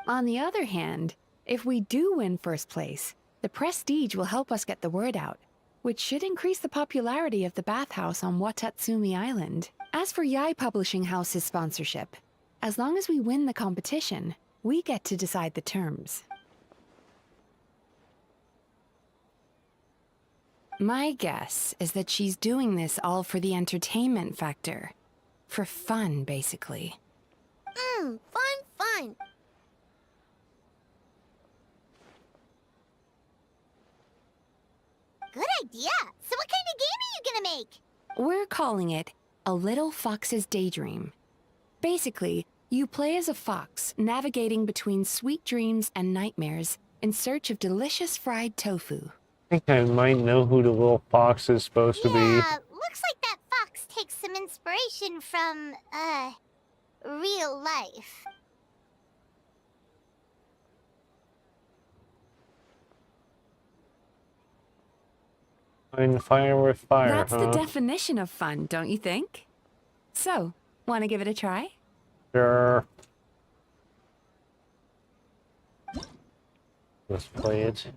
On the other hand, if we do win first place, the prestige will help us get the word out, which should increase the popularity of the bathhouse on Watatsumi Island. As for Yai Publishing House's sponsorship, as long as we win the competition, we get to decide the terms. My guess is that she's doing this all for the entertainment factor. For fun, basically. Fun. Good idea. So what kind of game are you gonna make? We're calling it A Little Fox's Daydream. Basically, you play as a fox navigating between sweet dreams and nightmares in search of delicious fried tofu. I think I might know who the little fox is supposed to be. Yeah, looks like that fox takes some inspiration from, real life. Find fire with fire, That's huh? the definition of fun, don't you think? So, want to give it a try? Sure. Let's play it.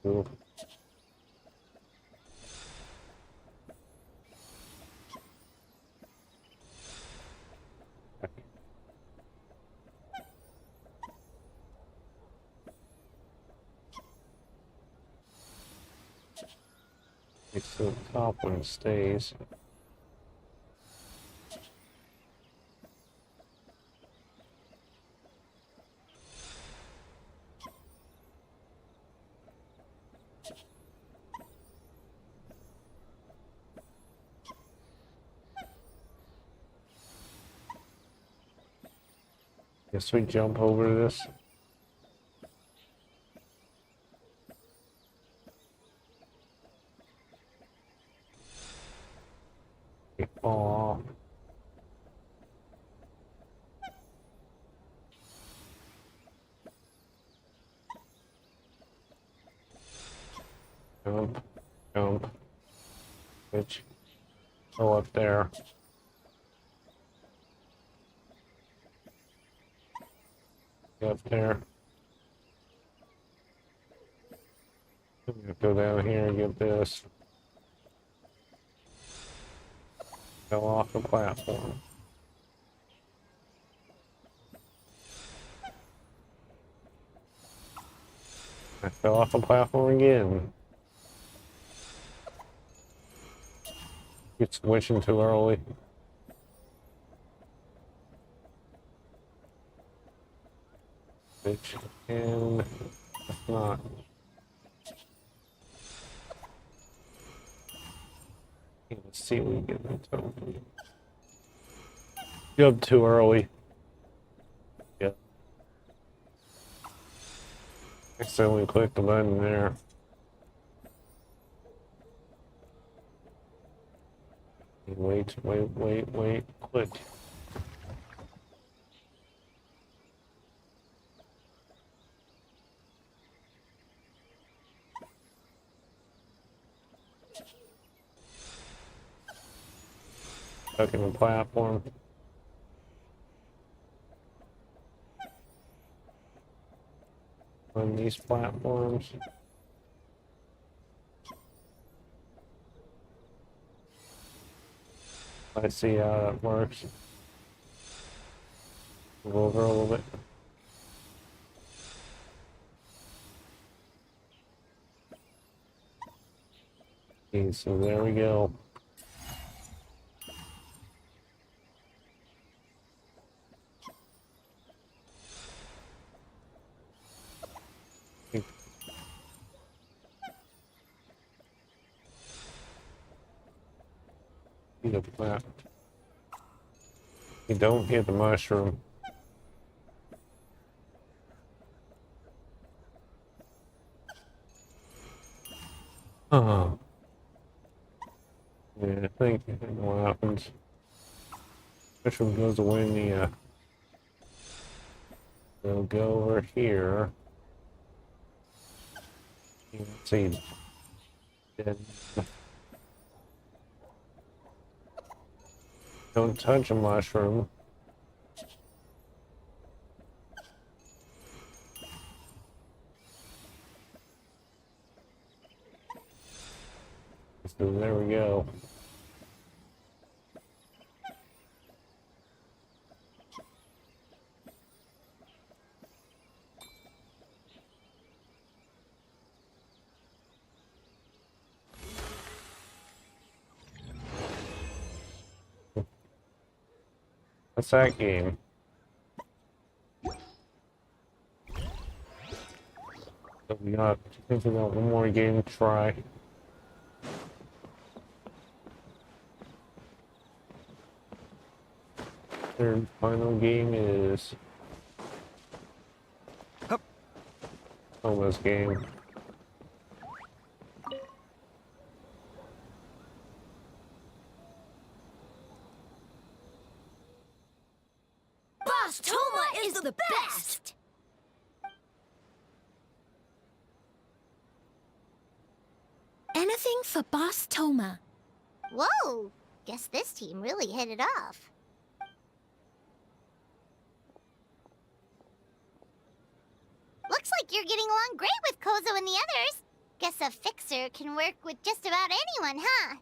Cool. It's the top one stays. Guess we jump over this. We fall off. Jump. Which go up there. Get up there. Go down here and get this. Go off the platform. I fell off the platform again. It's switching too early. Which and if not. Let's see if we get the token. Jump too early. Yeah. Accidentally clicked the button there. Wait, click. Stuck in the platform. On these platforms. Let's see how that works. Go over a little bit. Okay, so there we go. The plant. You don't hit the mushroom. Oh. Yeah, I think what happens. Mushroom goes away in the they'll go over here. Let's see. Then don't touch a mushroom. So there we go. What's that game? So we got one more game to try. Third final game is Thomas game. Boss Toma is the best! Anything for Boss Toma. Whoa! Guess this team really hit it off. Looks like you're getting along great with Kozo and the others. Guess a fixer can work with just about anyone, huh?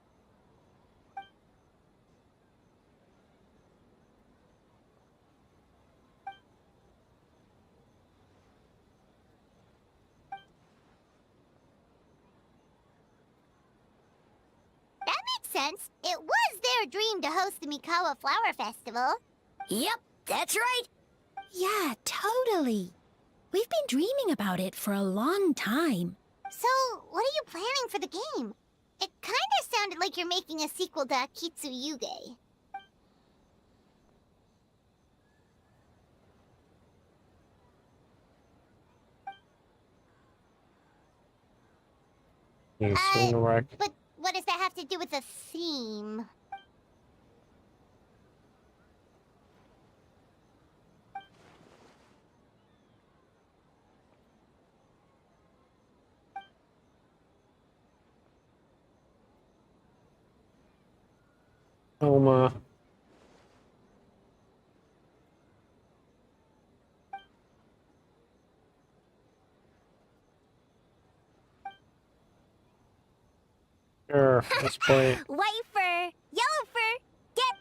That makes sense. It was their dream to host the Mikawa Flower Festival. Yep, that's right. Yeah, totally. We've been dreaming about it for a long time. So, what are you planning for the game? It kinda sounded like you're making a sequel to Kitsuyuge. But what does that have to do with the theme? Toma. Sure, let's play. White fur, yellow fur, get...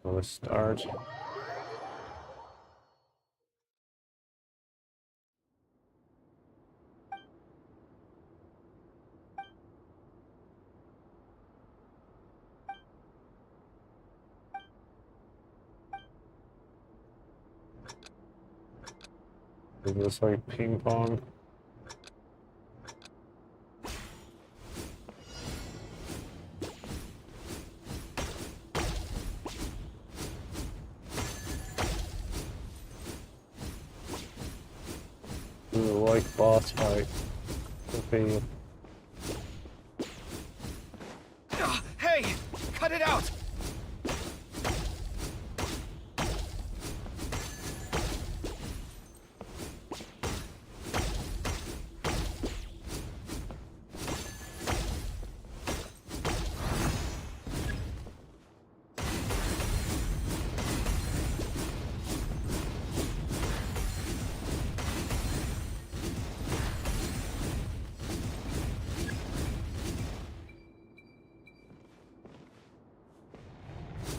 Let's start. Is this like ping pong? Like boss fight. Okay. Hey! Cut it out!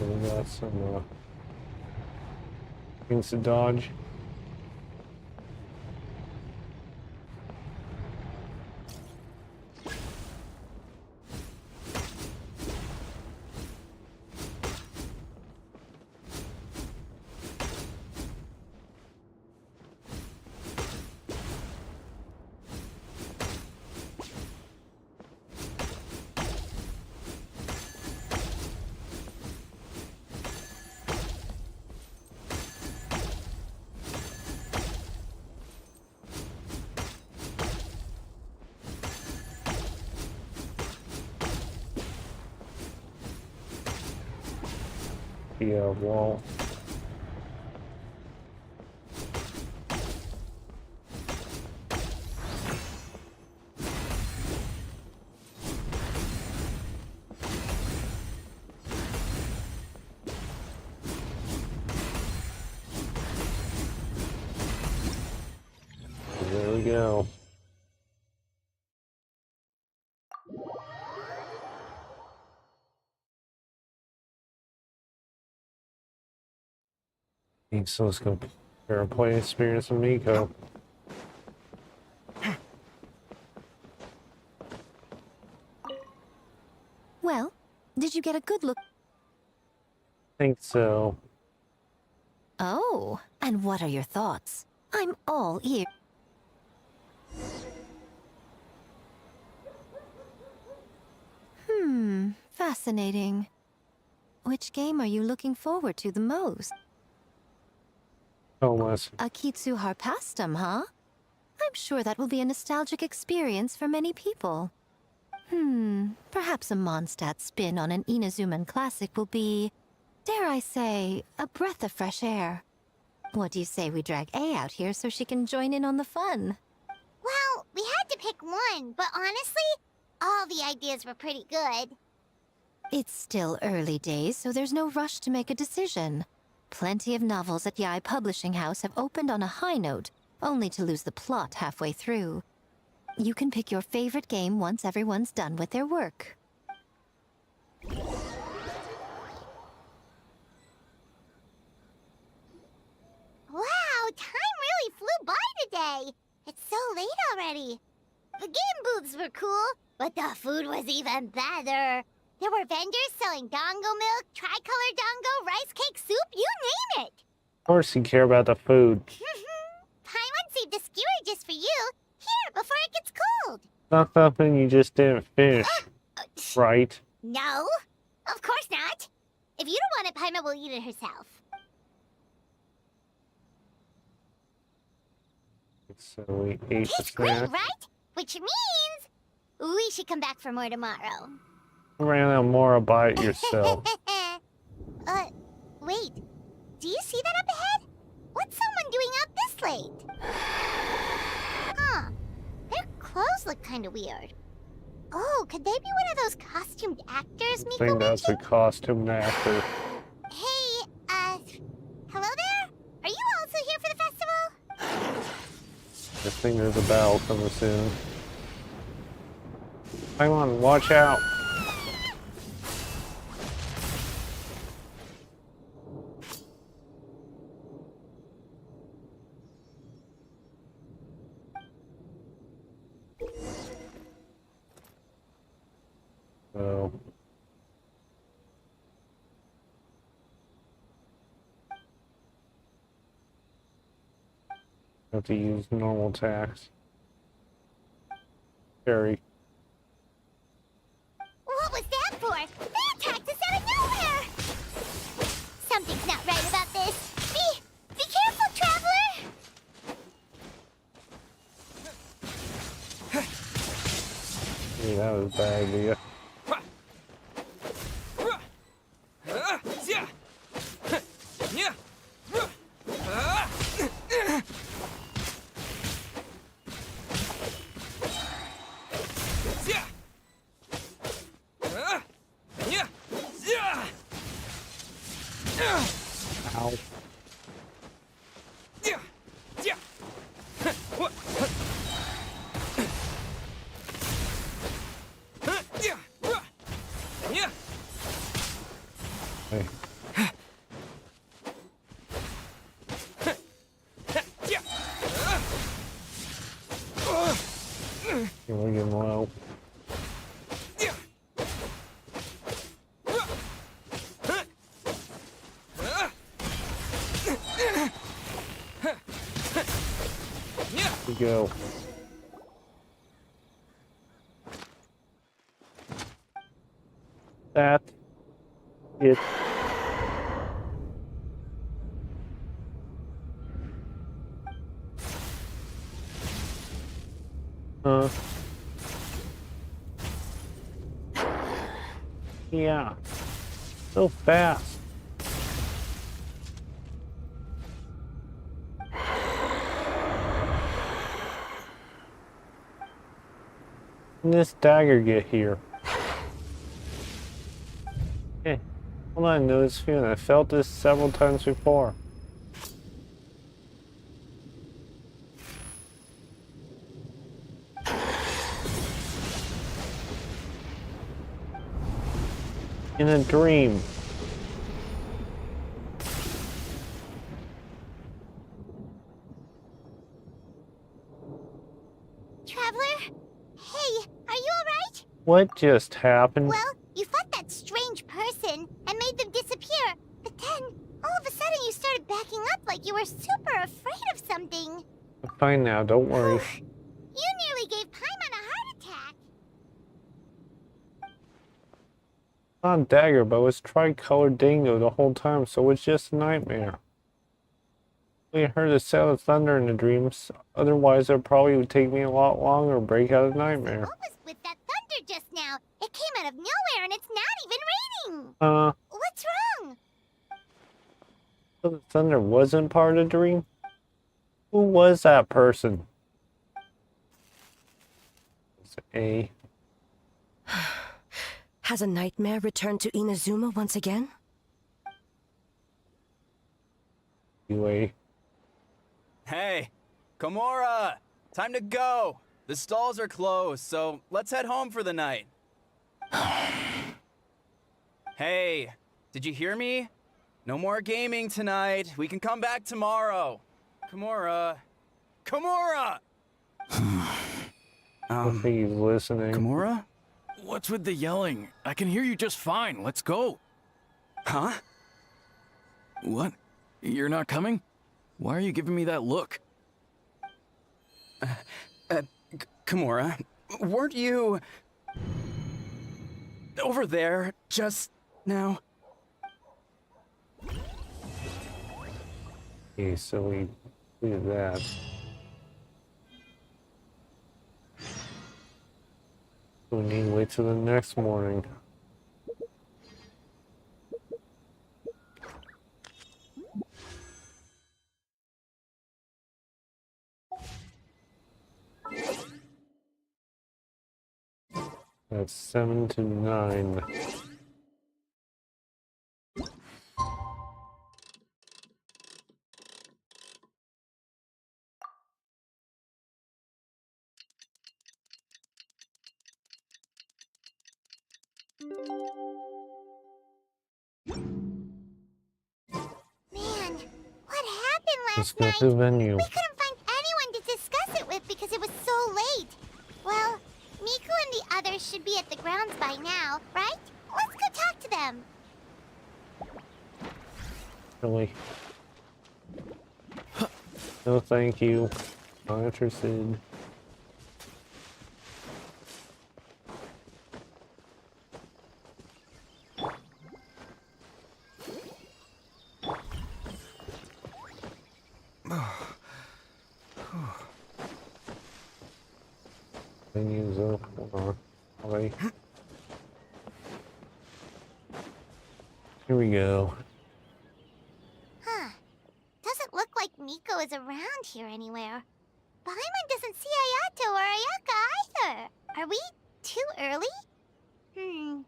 We got some things to dodge. The wall. There we go. So let's go compare play experience with Miko. Well, did you get a good look? Think so. Oh, and what are your thoughts? I'm all ear. Fascinating. Which game are you looking forward to the most? Thomas. Akitsu Harpastum, huh? I'm sure that will be a nostalgic experience for many people. Perhaps a Mondstadt spin on an Inazuman classic will be, dare I say, a breath of fresh air. What do you say we drag A out here so she can join in on the fun? Well, we had to pick one, but honestly, all the ideas were pretty good. It's still early days, so there's no rush to make a decision. Plenty of novels at Yai Publishing House have opened on a high note, only to lose the plot halfway through. You can pick your favorite game once everyone's done with their work. Wow, time really flew by today. It's so late already. The game booths were cool, but the food was even better. There were vendors selling dongo milk, tricolor dongo, rice cake soup, you name it. Of course you care about the food. Paimon saved a skewer just for you. Here, before it gets cold. Not something you just didn't finish, right? No, of course not. If you don't want it, Paimon will eat it herself. So we ate the It's great, snack. right? Which means we should come back for more tomorrow. Ran out more about it yourself. Wait. Do you see that up ahead? What's someone doing out this late? Huh. Their clothes look kind of weird. Oh, could they be one of those costumed actors I Miko think that's a mentioned? costume actor. Hey, hello there? Are you also here for the festival? I think there's a battle coming soon. Hang on, watch out. So have to use normal attacks. Very. What was that for? They attacked us out of nowhere! Something's not right about this. Be careful, traveler! Yeah, that was a bad idea. Ow. You're getting low. We go. That it. Yeah. So fast. When did this dagger get here? Hey, hold on, I know this feeling. I felt this several times before. In a dream. Traveler? Hey, are you alright? What just happened? Well, you fought that strange person and made them disappear, but then, all of a sudden you started backing up like you were super afraid of something. I'm fine now, don't worry. You nearly gave Paimon a heart attack. Not dagger, but it was tricolored dingo the whole time, so it's just a nightmare. We heard the sound of thunder in the dreams, otherwise it probably would take me a lot longer to break out of the nightmare. What was with that thunder just now? It came out of nowhere and it's not even raining. What's wrong? So the thunder wasn't part of the dream? Who was that person? It's A. Has a nightmare returned to Inazuma once again? Anyway. Hey, Komura! Time to go! The stalls are closed, so let's head home for the night. Hey, did you hear me? No more gaming tonight. We can come back tomorrow. Komura. Komura! I don't think he's listening. Komura? What's with the yelling? I can hear you just fine. Let's go. Huh? What? You're not coming? Why are you giving me that look? Komura, weren't you over there just now? Okay, so we did that. We need to wait till the next morning. That's 7 to 9. Man, what happened Let's last go night? to the venue. We couldn't find anyone to discuss it with because it was so late. Well, Miku and the others should be at the grounds by now, right? Let's go talk to them. Really? No, thank you. Not interested. Venues up. Hold on. Okay. Here we go. Huh. Doesn't look like Miko is around here anywhere. Paimon doesn't see Ayato or Ayaka either. Are we too early? Didn't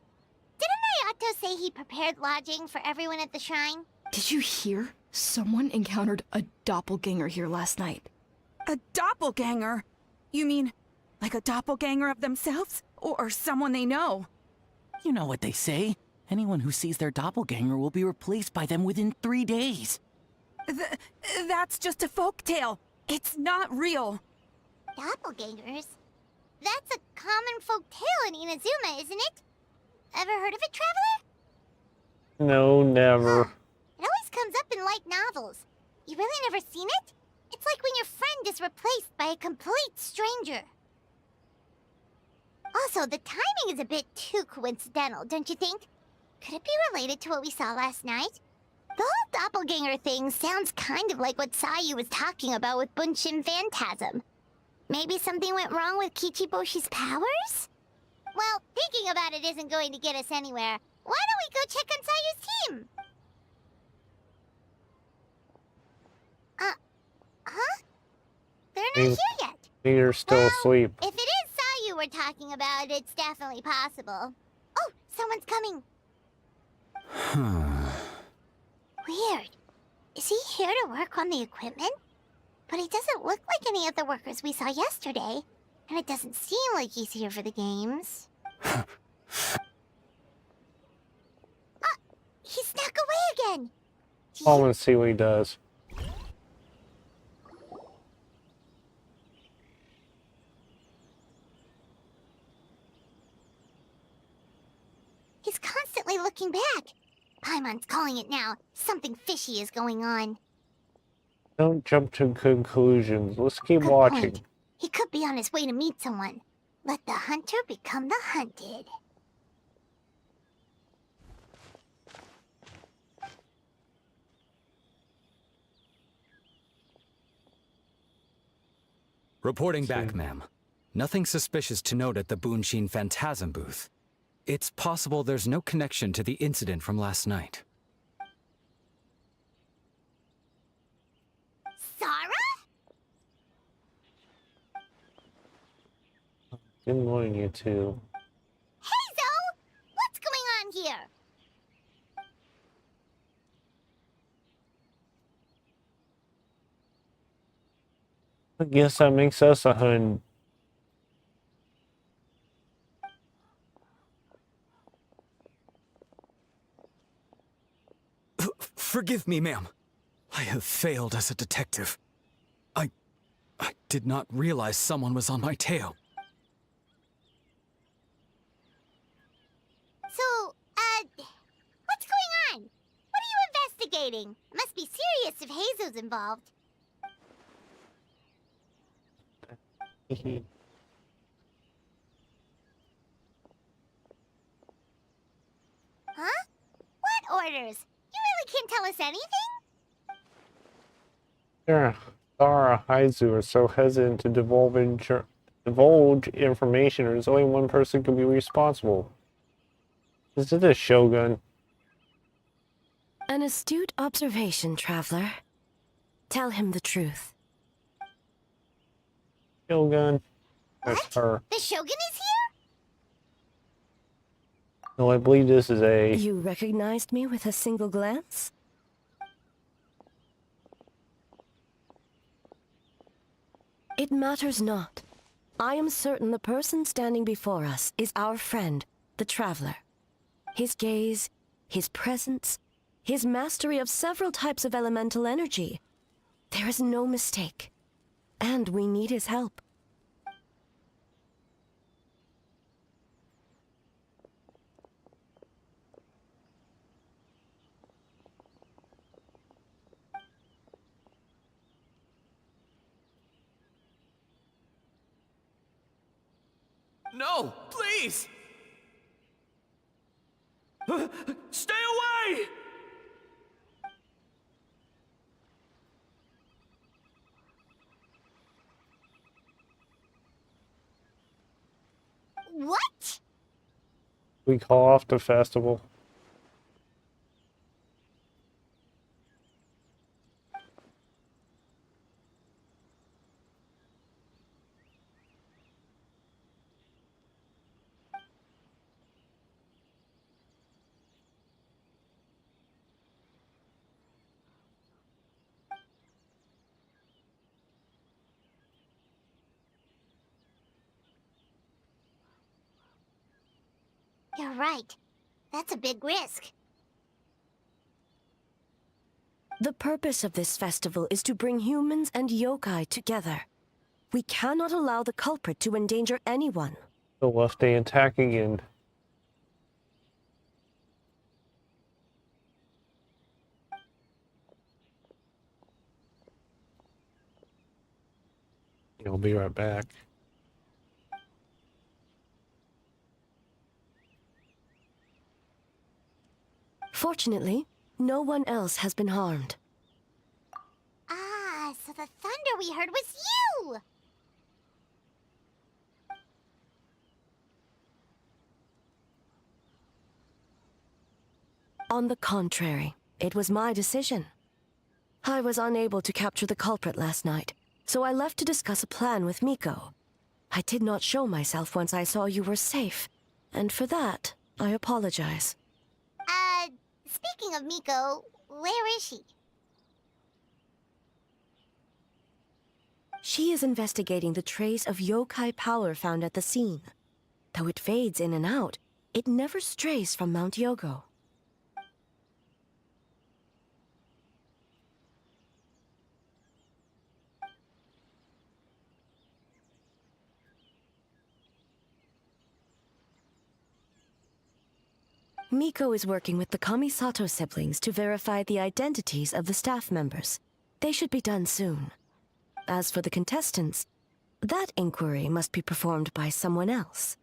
Ayato say he prepared lodging for everyone at the shrine? Did you hear? Someone encountered a doppelganger here last night. A doppelganger? You mean like a doppelganger of themselves? Or someone they know? You know what they say. Anyone who sees their doppelganger will be replaced by them within 3 days. That's just a folktale. It's not real. Doppelgangers? That's a common folk tale in Inazuma, isn't it? Ever heard of it, Traveler? No, never. It always comes up in light novels. You really never seen it? It's like when your friend is replaced by a complete stranger. Also, the timing is a bit too coincidental, don't you think? Could it be related to what we saw last night? The whole doppelganger thing sounds kind of like what Sayu was talking about with Bunshin Phantasm. Maybe something went wrong with Kichiboshi's powers? Well, thinking about it isn't going to get us anywhere. Why don't we go check on Sayu's team? Huh? They're not here yet. They're still asleep. If it is Sayu we're talking about, it's definitely possible. Oh, someone's coming. Weird. Is he here to work on the equipment? But he doesn't look like any of the workers we saw yesterday. And it doesn't seem like he's here for the games. He snuck away again! I want to see what he does. He's constantly looking back. Paimon's calling it now. Something fishy is going on. Don't jump to conclusions. Let's keep Good watching. point. He could be on his way to meet someone. Let the hunter become the hunted. Reporting back, ma'am. Nothing suspicious to note at the Bunshin Phantasm booth. It's possible there's no connection to the incident from last night. Sarah? Good morning, you two. Hazel! What's going on here? I guess that makes us a hun. Forgive me, ma'am. I have failed as a detective. I did not realize someone was on my tail. So, what's going on? What are you investigating? It must be serious if Hazel's involved. Huh? What orders? You really can't tell us anything? Sarah Haizu are so hesitant to divulge information, or there's only one person could be responsible. Is it the Shogun? An astute observation, traveler. Tell him the truth. Shogun? That's her. The Shogun is here? No, I believe this is a... You recognized me with a single glance? It matters not. I am certain the person standing before us is our friend, the traveler. His gaze, his presence, his mastery of several types of elemental energy. There is no mistake. And we need his help. No, please! Stay away! What? We call off the festival. You're right. That's a big risk. The purpose of this festival is to bring humans and yokai together. We cannot allow the culprit to endanger anyone. So what if they attack again? I'll be right back. Fortunately, no one else has been harmed. Ah, so the thunder we heard was you! On the contrary, it was my decision. I was unable to capture the culprit last night, so I left to discuss a plan with Miko. I did not show myself once I saw you were safe, and for that, I apologize. Speaking of Miko, where is she? She is investigating the trace of yokai power found at the scene. Though it fades in and out, it never strays from Mount Yogo. Miko is working with the Kamisato siblings to verify the identities of the staff members. They should be done soon. As for the contestants, that inquiry must be performed by someone else.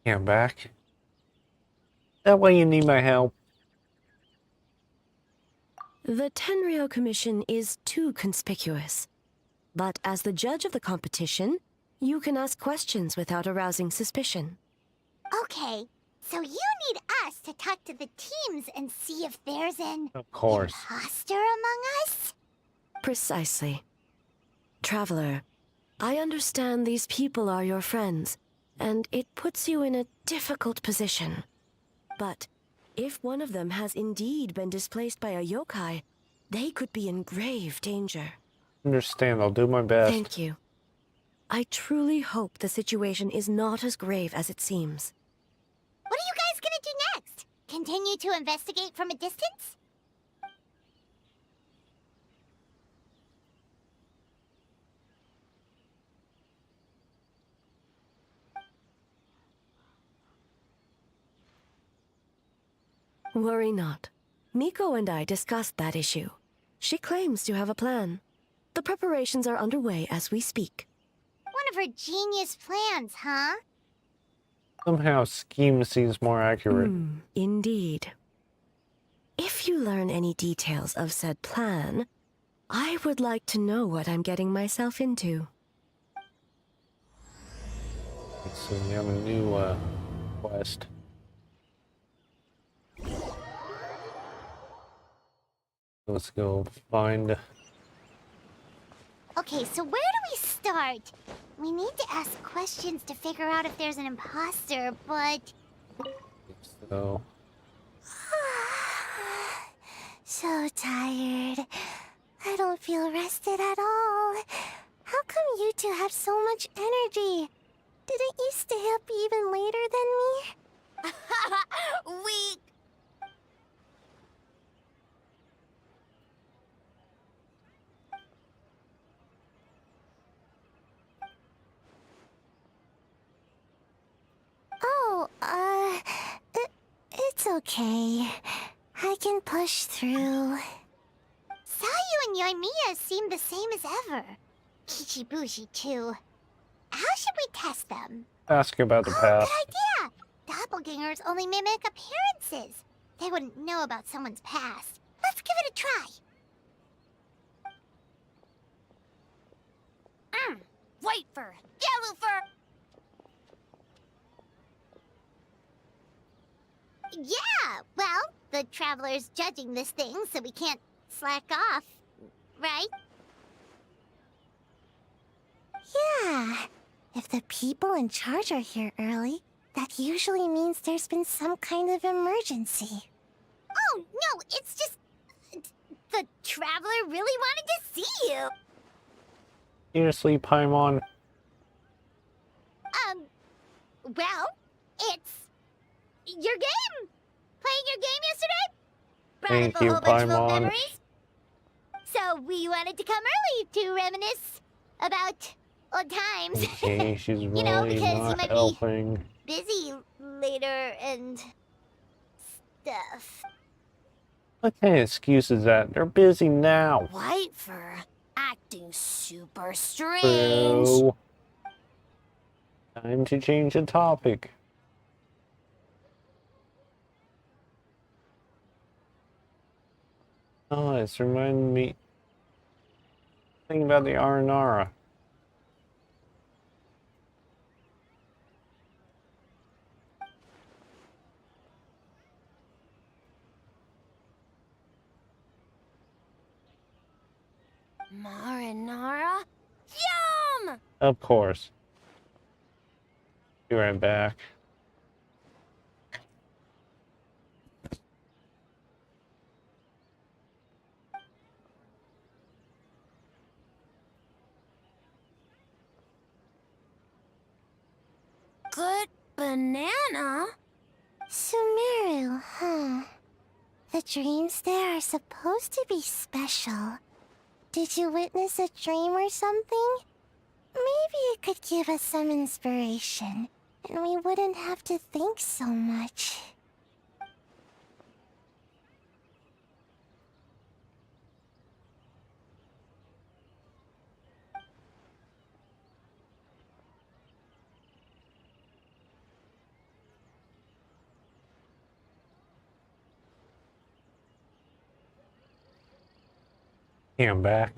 Yeah, I'm back. That way you need my help. The Tenryou Commission is too conspicuous. But as the judge of the competition, you can ask questions without arousing suspicion. Okay, so you need us to talk to the teams and see if there's an Of course. imposter among us? Precisely. Traveler, I understand these people are your friends, and it puts you in a difficult position. But if one of them has indeed been displaced by a yokai, they could be in grave danger. Understand, I'll do my best. Thank you. I truly hope the situation is not as grave as it seems. What are you guys gonna do next? Continue to investigate from a distance? Worry not. Miko and I discussed that issue. She claims to have a plan. The preparations are underway as we speak. One of her genius plans, huh? Somehow scheme seems more accurate. Indeed. If you learn any details of said plan, I would like to know what I'm getting myself into. Let's see, we have a new quest. Let's go find... Okay, so where do we start? We need to ask questions to figure out if there's an imposter, but... So... So tired. I don't feel rested at all. How come you two have so much energy? Didn't you stay up even later than me? Weak! Oh, it's okay. I can push through. Sayu and Yoimiya seem the same as ever. Kichibushi, too. How should we test them? Ask about the Good past. idea! Doppelgangers only mimic appearances. They wouldn't know about someone's past. Let's give it a try. White fur, yellow fur. Yeah, well, the Traveler's judging this thing, so we can't slack off, right? Yeah. If the people in charge are here early, that usually means there's been some kind of emergency. Oh, no, it's just... The Traveler really wanted to see you. Seriously, Paimon. Well, it's... your game! Playing your game yesterday? Brought Thank up a you, whole bunch of old Paimon. memories. So we wanted to come early to reminisce about old times. Okay, she's really You know, because you not might helping. be busy later and stuff. What kind of excuse is that? They're busy now. White fur acting super strange. So, time to change the topic. Oh, it's reminding me. Think about the Aranara. Marinara? Yum! Of course. Be right back. Good banana? Sumeru, huh? The dreams there are supposed to be special. Did you witness a dream or something? Maybe it could give us some inspiration, and we wouldn't have to think so much. Hey, I'm back.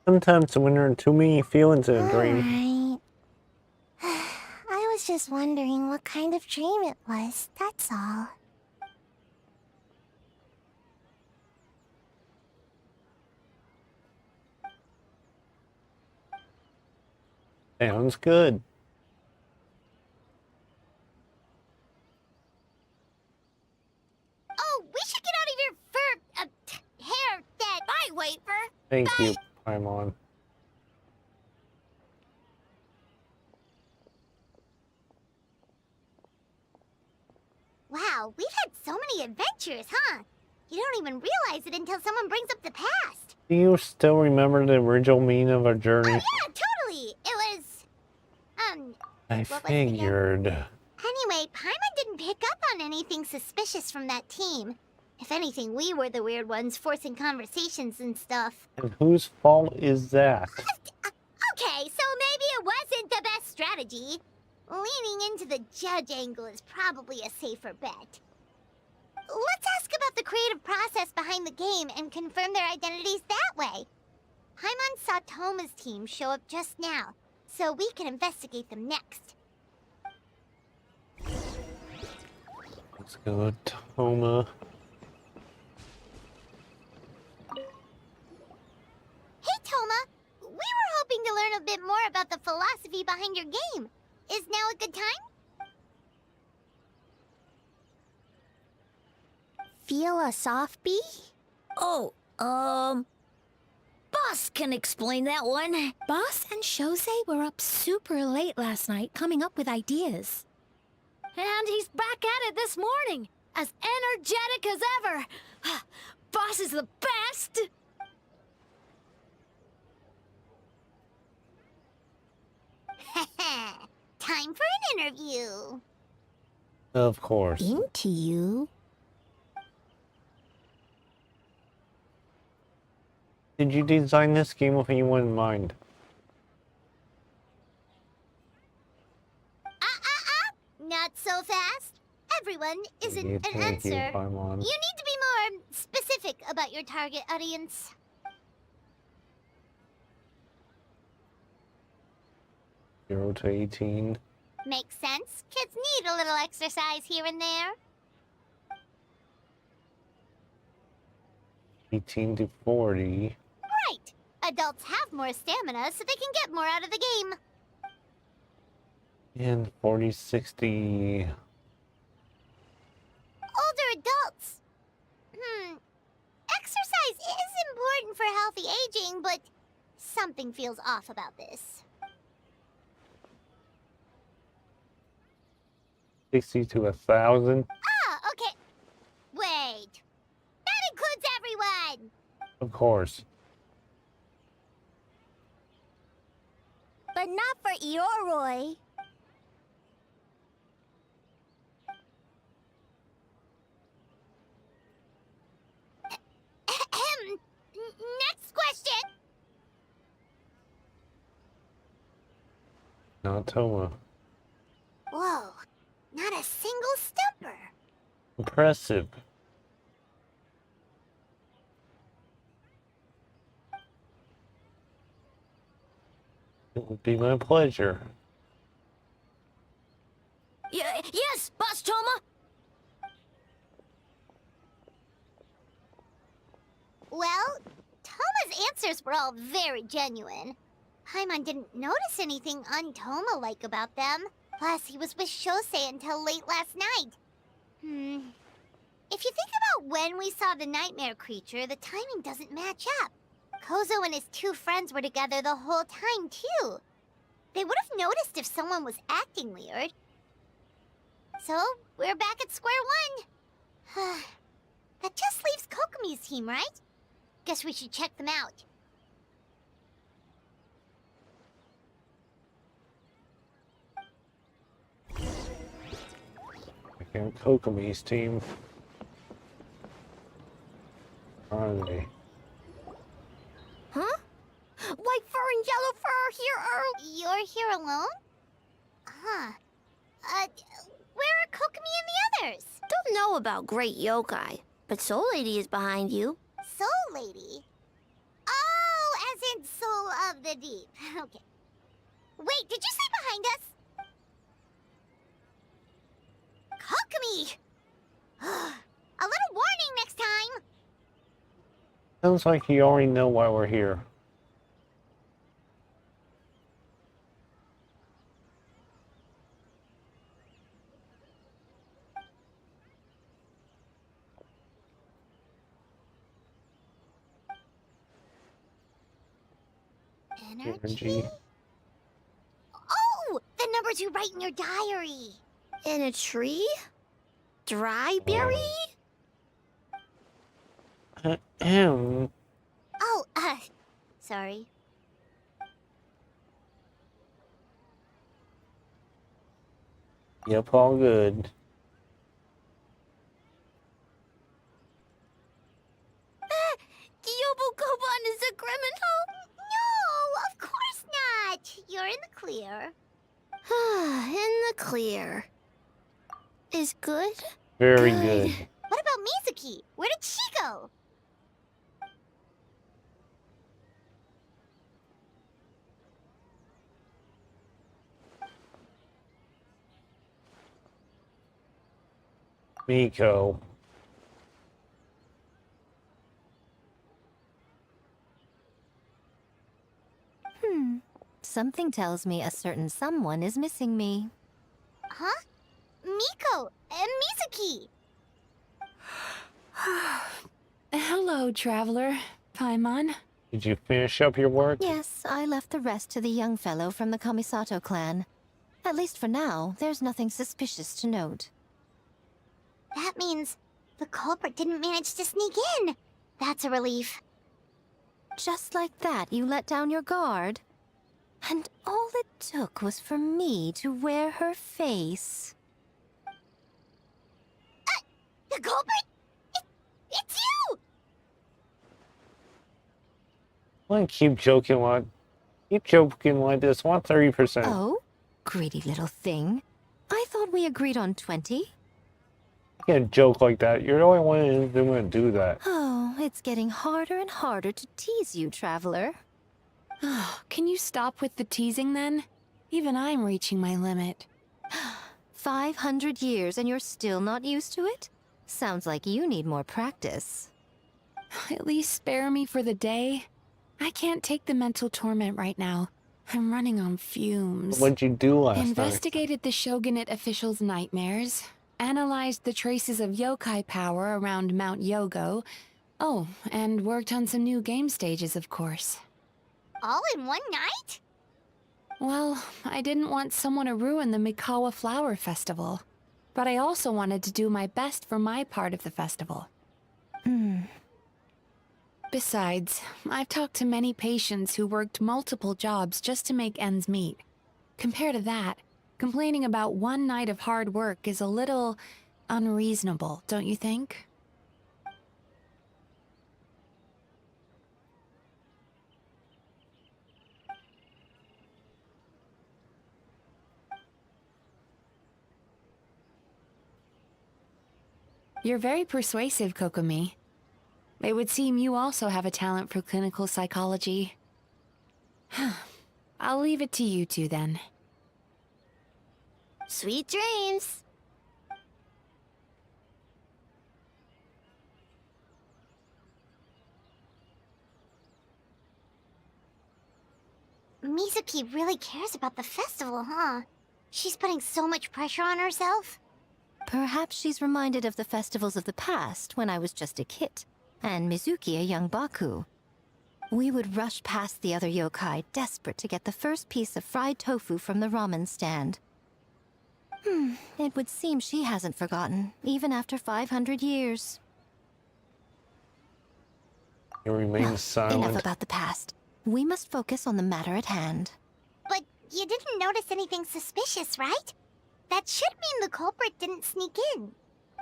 Sometimes when there are too many feelings in a dream. Alright. I was just wondering what kind of dream it was, that's all. Sounds good. Oh, we should get out of your hair that I wait for. Thank you, Paimon. Wow, we've had so many adventures, huh? You don't even realize it until someone brings up the past. Do you still remember the original meaning of our journey? Oh, yeah, totally. It was... I what was it again? figured. Anyway, Paimon didn't pick up on anything suspicious from that team. If anything, we were the weird ones forcing conversations and stuff. And whose fault is that? Okay, so maybe it wasn't the best strategy. Leaning into the judge angle is probably a safer bet. Let's ask about the creative process behind the game and confirm their identities that way. Paimon saw Toma's team show up just now, so we can investigate them next. Let's go, Toma. Hey, Toma! We were hoping to learn a bit more about the philosophy behind your game. Is now a good time? Feel a soft bee? Oh, Boss can explain that one. Boss and Shosei were up super late last night coming up with ideas. And he's back at it this morning, as energetic as ever. Boss is the best! Time for an interview. Of course. Into you? Did you design this game with anyone in mind? Not so fast. Everyone isn't an Thank you, answer. Paimon. You need to be more specific about your target audience. 0 to 18. Makes sense. Kids need a little exercise here and there. 18 to 40. Right. Adults have more stamina, so they can get more out of the game. And 40, 60. Older adults. Exercise is important for healthy aging, but something feels off about this. 60 to 1,000. Ah, okay. Wait. That includes everyone! Of course. But not for Eoroi. Next question! Not Toma. Whoa. Not a single stumper. Impressive. It would be my pleasure. Yes, Boss Toma. Well, Toma's answers were all very genuine. Paimon didn't notice anything un-Toma-like about them. Plus, he was with Shosei until late last night. If you think about when we saw the nightmare creature, the timing doesn't match up. Kozo and his two friends were together the whole time, too. They would have noticed if someone was acting weird. So, we're back at square one. That just leaves Kokomi's team, right? Guess we should check them out. Okay, Kokomi's team. Are they? Huh? White fur and yellow fur are here You're here alone? Huh. Where are Kokomi and the others? Don't know about Great Yokai, but Soul Lady is behind you. Soul Lady? Oh, as in Soul of the Deep. Okay. Wait, did you say behind us? Kokomi! A little warning next time! Sounds like you already know why we're here. Energy? Oh! The numbers you write in your diary! In a tree? Dry berry? Ahem. Oh, sorry. Yep, all good. Gyobu Koban is a criminal? No, of course not! You're in the clear. In the clear. Is good? Very good. What about Mizuki? Where did she go? Miko. Something tells me a certain someone is missing me. Huh? Miko and Mizuki! Hello, traveler. Paimon. Did you finish up your work? Yes, I left the rest to the young fellow from the Kamisato clan. At least for now, there's nothing suspicious to note. That means the culprit didn't manage to sneak in. That's a relief. Just like that, you let down your guard? And all it took was for me to wear her face. The culprit? It's you! Why keep joking like this? Want 30%. Oh? Greedy little thing. I thought we agreed on 20. You can't joke like that. You're the only one who's going to do that. Oh, it's getting harder and harder to tease you, traveler. Can you stop with the teasing then? Even I'm reaching my limit. 500 years and you're still not used to it? Sounds like you need more practice. At least spare me for the day. I can't take the mental torment right now. I'm running on fumes. What'd you do last night? Investigated the Shogunate officials' nightmares, analyzed the traces of yokai power around Mount Yogo. Oh, and worked on some new game stages, of course. All in one night? Well, I didn't want someone to ruin the Mikawa Flower Festival. But I also wanted to do my best for my part of the festival. Besides, I've talked to many patients who worked multiple jobs just to make ends meet. Compared to that, complaining about one night of hard work is a little unreasonable, don't you think? You're very persuasive, Kokomi. It would seem you also have a talent for clinical psychology. I'll leave it to you two then. Sweet dreams. Mizuki really cares about the festival, huh? She's putting so much pressure on herself. Perhaps she's reminded of the festivals of the past when I was just a kid, and Mizuki a young Baku. We would rush past the other yokai, desperate to get the first piece of fried tofu from the ramen stand. It would seem she hasn't forgotten, even after 500 years. He remains silent. Enough about the past. We must focus on the matter at hand. But you didn't notice anything suspicious, right? That should mean the culprit didn't sneak in.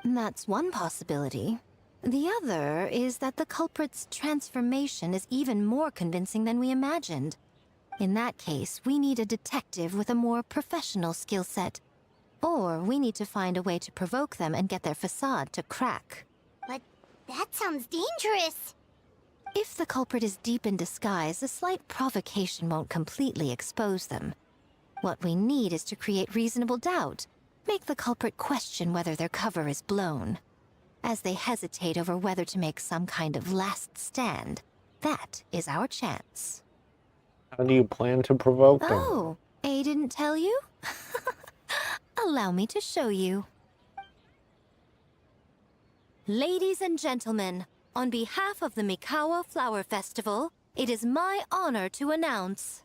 That's one possibility. The other is that the culprit's transformation is even more convincing than we imagined. In that case, we need a detective with a more professional skill set. Or we need to find a way to provoke them and get their facade to crack. But that sounds dangerous. If the culprit is deep in disguise, a slight provocation won't completely expose them. What we need is to create reasonable doubt. Make the culprit question whether their cover is blown. As they hesitate over whether to make some kind of last stand, that is our chance. How do you plan to provoke them? Oh, A didn't tell you? Allow me to show you. Ladies and gentlemen, on behalf of the Mikawa Flower Festival, it is my honor to announce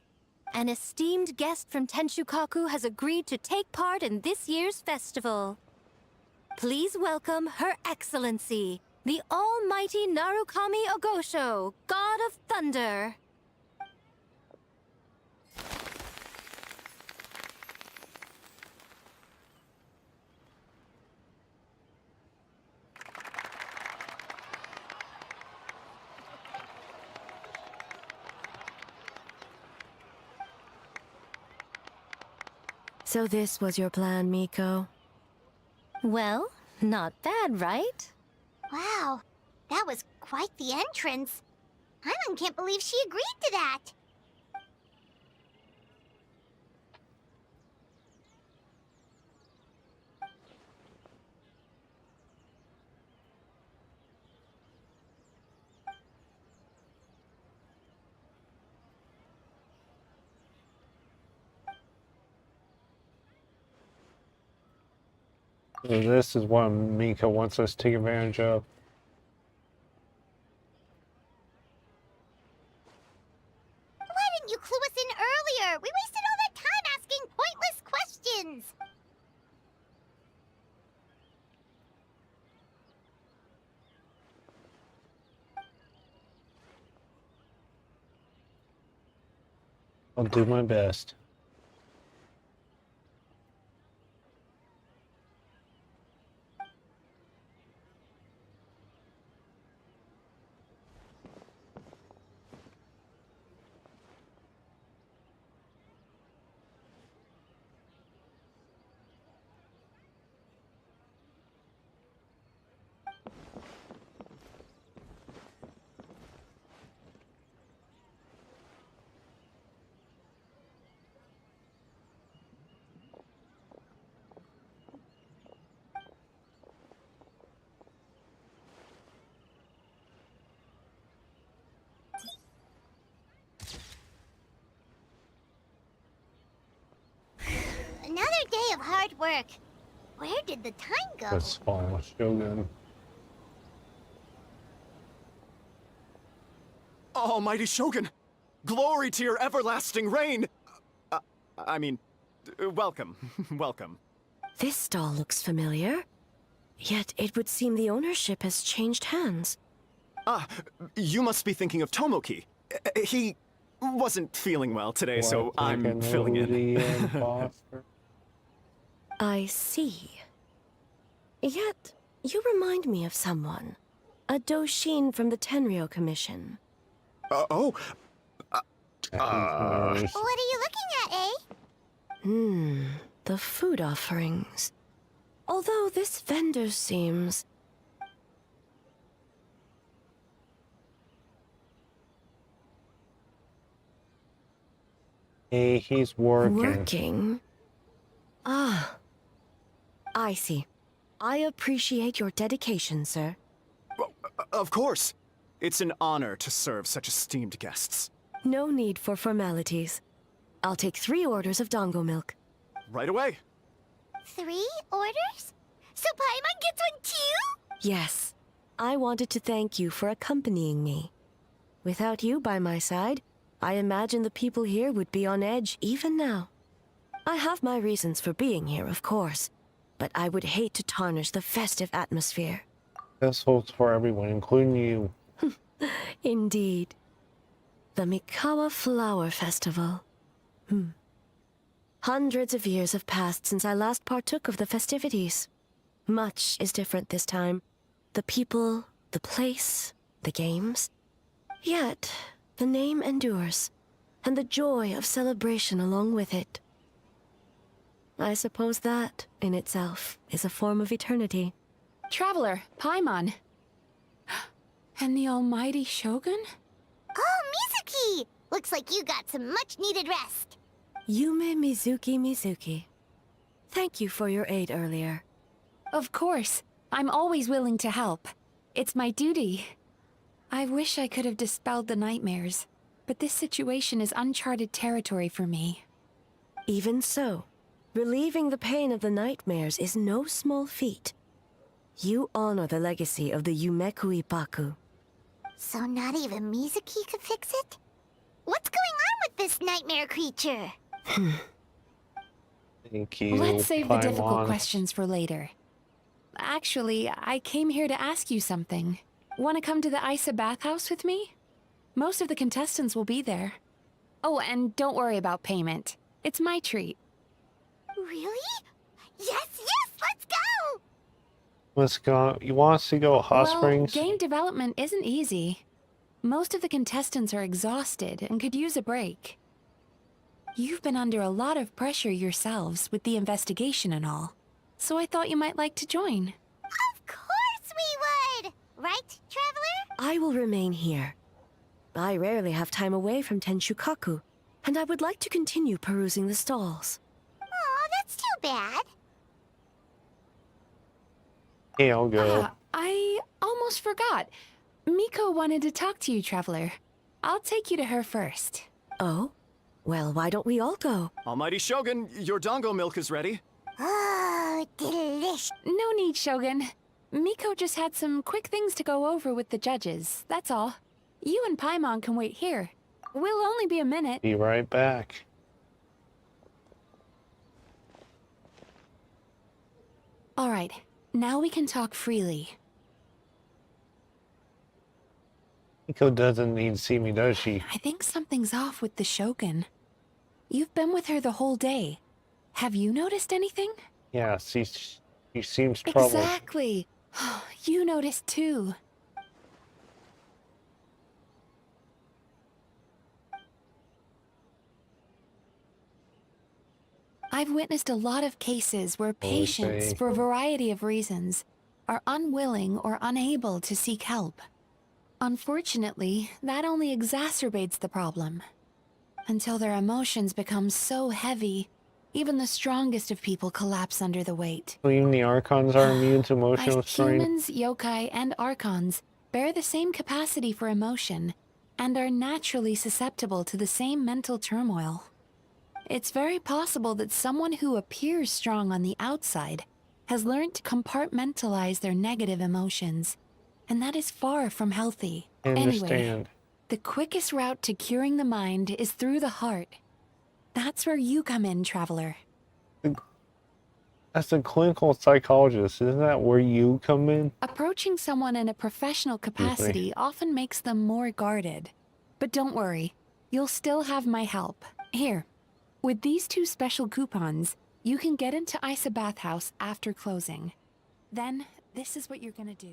an esteemed guest from Tenshukaku has agreed to take part in this year's festival. Please welcome Her Excellency, the Almighty Narukami Ogosho, God of Thunder. So this was your plan, Miko? Well, not bad, right? Wow, that was quite the entrance. Hyman can't believe she agreed to that. So this is what Mika wants us to take advantage of. Why didn't you clue us in earlier? We wasted all that time asking pointless questions. I'll do my best. of hard work. Where did the time go? The small shogun. Almighty Shogun! Glory to your everlasting reign! Welcome. Welcome. This stall looks familiar. Yet it would seem the ownership has changed hands. Ah, you must be thinking of Tomoki. He wasn't feeling well today, so I'm filling in. I see. Yet, you remind me of someone. A Doshin from the Tenryo Commission. What are you looking at, eh? The food offerings. Although this vendor seems... Hey, he's working. Working? Ah. I see. I appreciate your dedication, sir. Of course. It's an honor to serve such esteemed guests. No need for formalities. I'll take 3 orders of dango milk. Right away. 3 orders? So Paimon gets one too? Yes. I wanted to thank you for accompanying me. Without you by my side, I imagine the people here would be on edge even now. I have my reasons for being here, of course, but I would hate to tarnish the festive atmosphere. This holds for everyone, including you. Indeed. The Mikawa Flower Festival. Hundreds of years have passed since I last partook of the festivities. Much is different this time. The people, the place, the games. Yet, the name endures, and the joy of celebration along with it. I suppose that, in itself, is a form of eternity. Traveler, Paimon. And the almighty Shogun? Oh, Mizuki! Looks like you got some much-needed rest. Yume Mizuki. Thank you for your aid earlier. Of course. I'm always willing to help. It's my duty. I wish I could have dispelled the nightmares, but this situation is uncharted territory for me. Even so, relieving the pain of the nightmares is no small feat. You honor the legacy of the Yumeku Ippaku. So not even Mizuki could fix it? What's going on with this nightmare creature? Thank you, Let's save the difficult Paimon. questions for later. Actually, I came here to ask you something. Want to come to the Isa bathhouse with me? Most of the contestants will be there. Oh, and don't worry about payment. It's my treat. Really? Yes, let's go! Let's go. You want us to go hot springs? Game development isn't easy. Most of the contestants are exhausted and could use a break. You've been under a lot of pressure yourselves with the investigation and all, so I thought you might like to join. Of course we would! Right, Traveler? I will remain here. I rarely have time away from Tenshukaku, and I would like to continue perusing the stalls. Aw, that's too bad. Hey, I'll go. I almost forgot. Miko wanted to talk to you, Traveler. I'll take you to her first. Oh? Well, why don't we all go? Almighty Shogun, your dango milk is ready. Oh, delish. No need, Shogun. Miko just had some quick things to go over with the judges, that's all. You and Paimon can wait here. We'll only be a minute. Be right back. All right, now we can talk freely. Miko doesn't need to see me, does she? I think something's off with the Shogun. You've been with her the whole day. Have you noticed anything? Yeah, she seems troubled. Exactly. You noticed too. I've witnessed a lot of cases where patients, for a variety of reasons, are unwilling or unable to seek help. Unfortunately, that only exacerbates the problem. Until their emotions become so heavy, even the strongest of people collapse under the weight. So even the Archons are immune to emotional strain? Humans, yokai, and Archons bear the same capacity for emotion, and are naturally susceptible to the same mental turmoil. It's very possible that someone who appears strong on the outside has learned to compartmentalize their negative emotions, and that is far from healthy. I understand. Anyway, the quickest route to curing the mind is through the heart. That's where you come in, Traveler. As a clinical psychologist, isn't that where you come in? Approaching someone in a professional capacity often makes them more guarded. But don't worry, you'll still have my help. Here, with these 2 special coupons, you can get into Isa Bathhouse after closing. Then, this is what you're gonna do.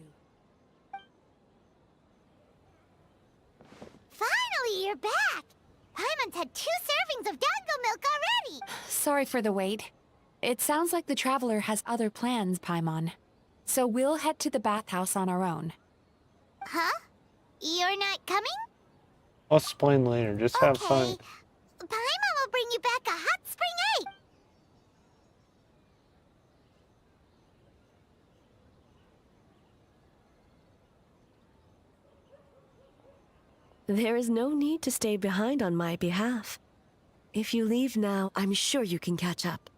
Finally, you're back! Paimon's had 2 servings of dango milk already! Sorry for the wait. It sounds like the Traveler has other plans, Paimon. So we'll head to the bathhouse on our own. Huh? You're not coming? I'll explain later. Just have fun. Paimon will bring you back a hot spring egg! There is no need to stay behind on my behalf. If you leave now, I'm sure you can catch up.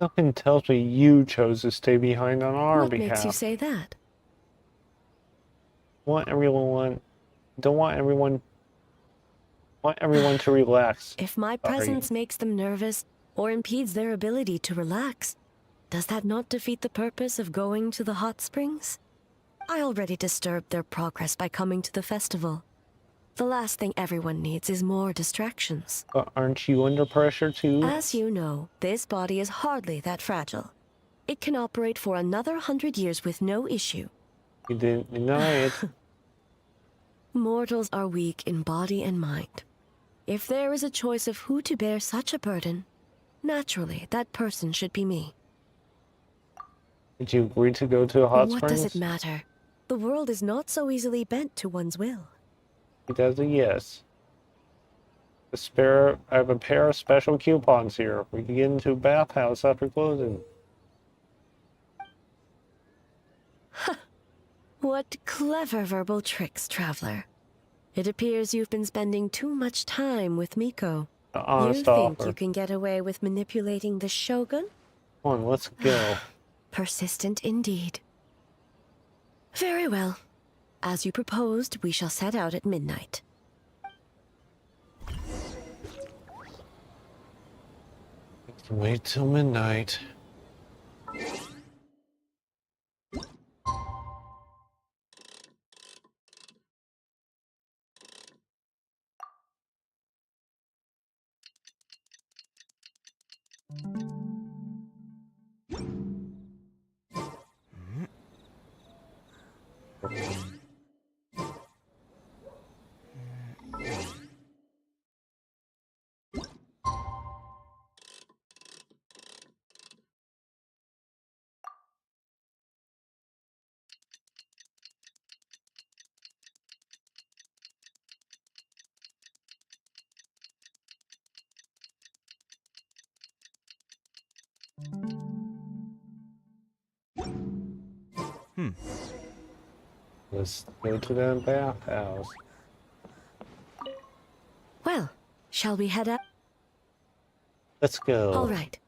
Something tells me you chose to stay behind on our What behalf. makes you say that? Want everyone to relax. If my presence makes them nervous or impedes their ability to relax, does that not defeat the purpose of going to the hot springs? I already disturbed their progress by coming to the festival. The last thing everyone needs is more distractions. But aren't you under pressure too? As you know, this body is hardly that fragile. It can operate for another 100 years with no issue. You didn't deny it. Mortals are weak in body and mind. If there is a choice of who to bear such a burden, naturally that person should be me. Did you agree to go to the hot springs? What does it matter? The world is not so easily bent to one's will. He does a yes. I have a pair of special coupons here. We can get into a bathhouse after closing. What clever verbal tricks, Traveler. It appears you've been spending too much time with Miko. You think you can get away with manipulating the Shogun? Come on, let's go. Persistent indeed. Very well. As you proposed, we shall set out at midnight. Wait till midnight. Let's go to the bathhouse. Well, shall we head up? Let's go. All right.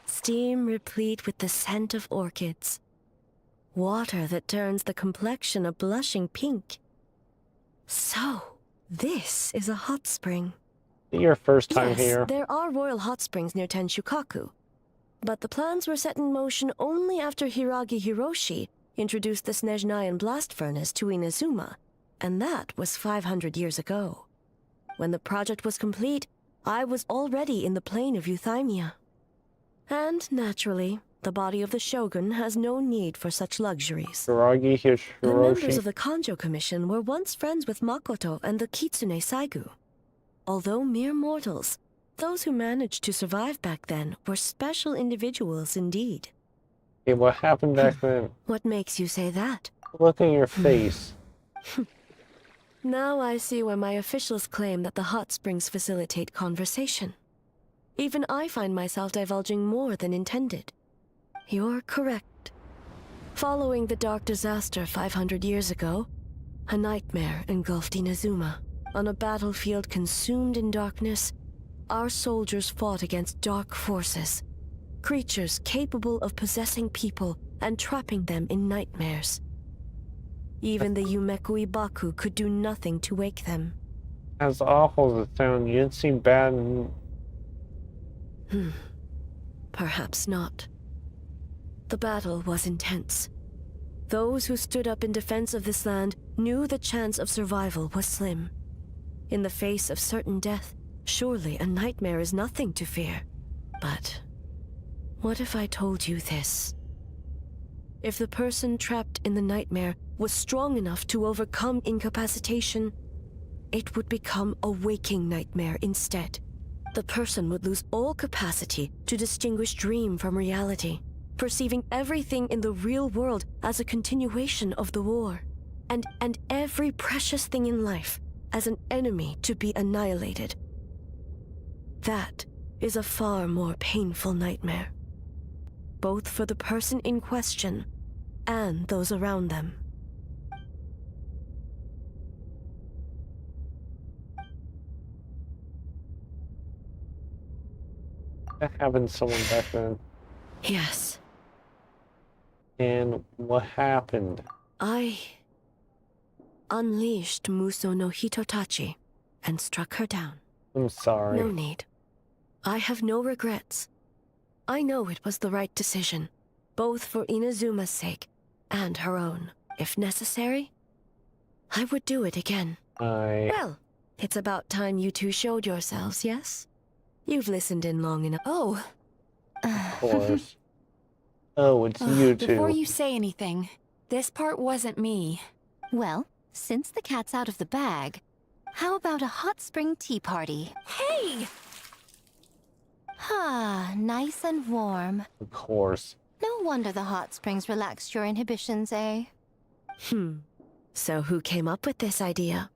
Steam replete with the scent of orchids. Water that turns the complexion a blushing pink. So, this is a hot spring. Your first time Yes, here. There are royal hot springs near Tenshukaku. But the plans were set in motion only after Hiragi Hiroshi introduced the Snezhnayan blast furnace to Inazuma, and that was 500 years ago. When the project was complete, I was already in the plain of Euthymia. And, naturally, the body of the Shogun has no need for such luxuries. Hiragi Hiroshi. The members of the Kanjo Commission were once friends with Makoto and the Kitsune Saigu. Although mere mortals, those who managed to survive back then were special individuals indeed. Hey, what happened back then? What makes you say that? Look at your face. Now I see why my officials claim that the hot springs facilitate conversation. Even I find myself divulging more than intended. You're correct. Following the dark disaster 500 years ago, a nightmare engulfed Inazuma. On a battlefield consumed in darkness, our soldiers fought against dark forces, creatures capable of possessing people and trapping them in nightmares. Even the Yumekui Baku could do nothing to wake them. As awful as it sounds, you didn't seem bad and... Perhaps not. The battle was intense. Those who stood up in defense of this land knew the chance of survival was slim. In the face of certain death, surely a nightmare is nothing to fear. But what if I told you this? If the person trapped in the nightmare was strong enough to overcome incapacitation, it would become a waking nightmare instead. The person would lose all capacity to distinguish dream from reality, perceiving everything in the real world as a continuation of the war, and every precious thing in life as an enemy to be annihilated. That is a far more painful nightmare, both for the person in question and those around them. Having someone back then. Yes. And what happened? I unleashed Muso no Hitotachi and struck her down. I'm sorry. No need. I have no regrets. I know it was the right decision, both for Inazuma's sake and her own. If necessary, I would do it again. Well, it's about time you two showed yourselves, yes? You've listened in long enough. Oh. Of course. Oh, it's you two. Before you say anything, this part wasn't me. Well, since the cat's out of the bag, how about a hot spring tea party? Hey! Ah, nice and warm. Of course. No wonder the hot springs relaxed your inhibitions, eh? So who came up with this idea?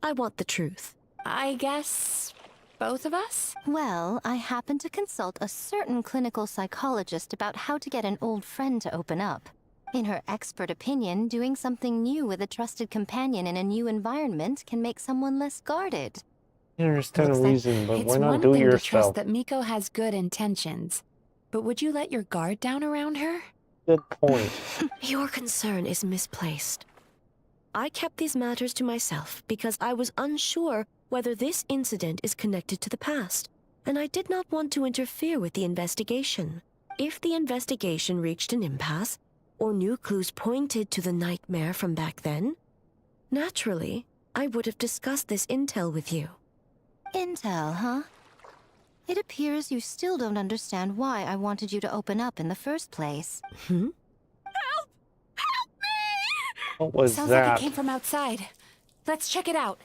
I want the truth. I guess both of us? Well, I happened to consult a certain clinical psychologist about how to get an old friend to open up. In her expert opinion, doing something new with a trusted companion in a new environment can make someone less guarded. I understand the reason, but why It's not one do it thing to trust yourself? that Miko has good intentions, but would you let your guard down around her? Good point. Your concern is misplaced. I kept these matters to myself because I was unsure whether this incident is connected to the past, and I did not want to interfere with the investigation. If the investigation reached an impasse, or new clues pointed to the nightmare from back then, naturally, I would have discussed this intel with you. Intel, huh? It appears you still don't understand why I wanted you to open up in the first place. What was Sounds that? like it came from outside. Let's check it out.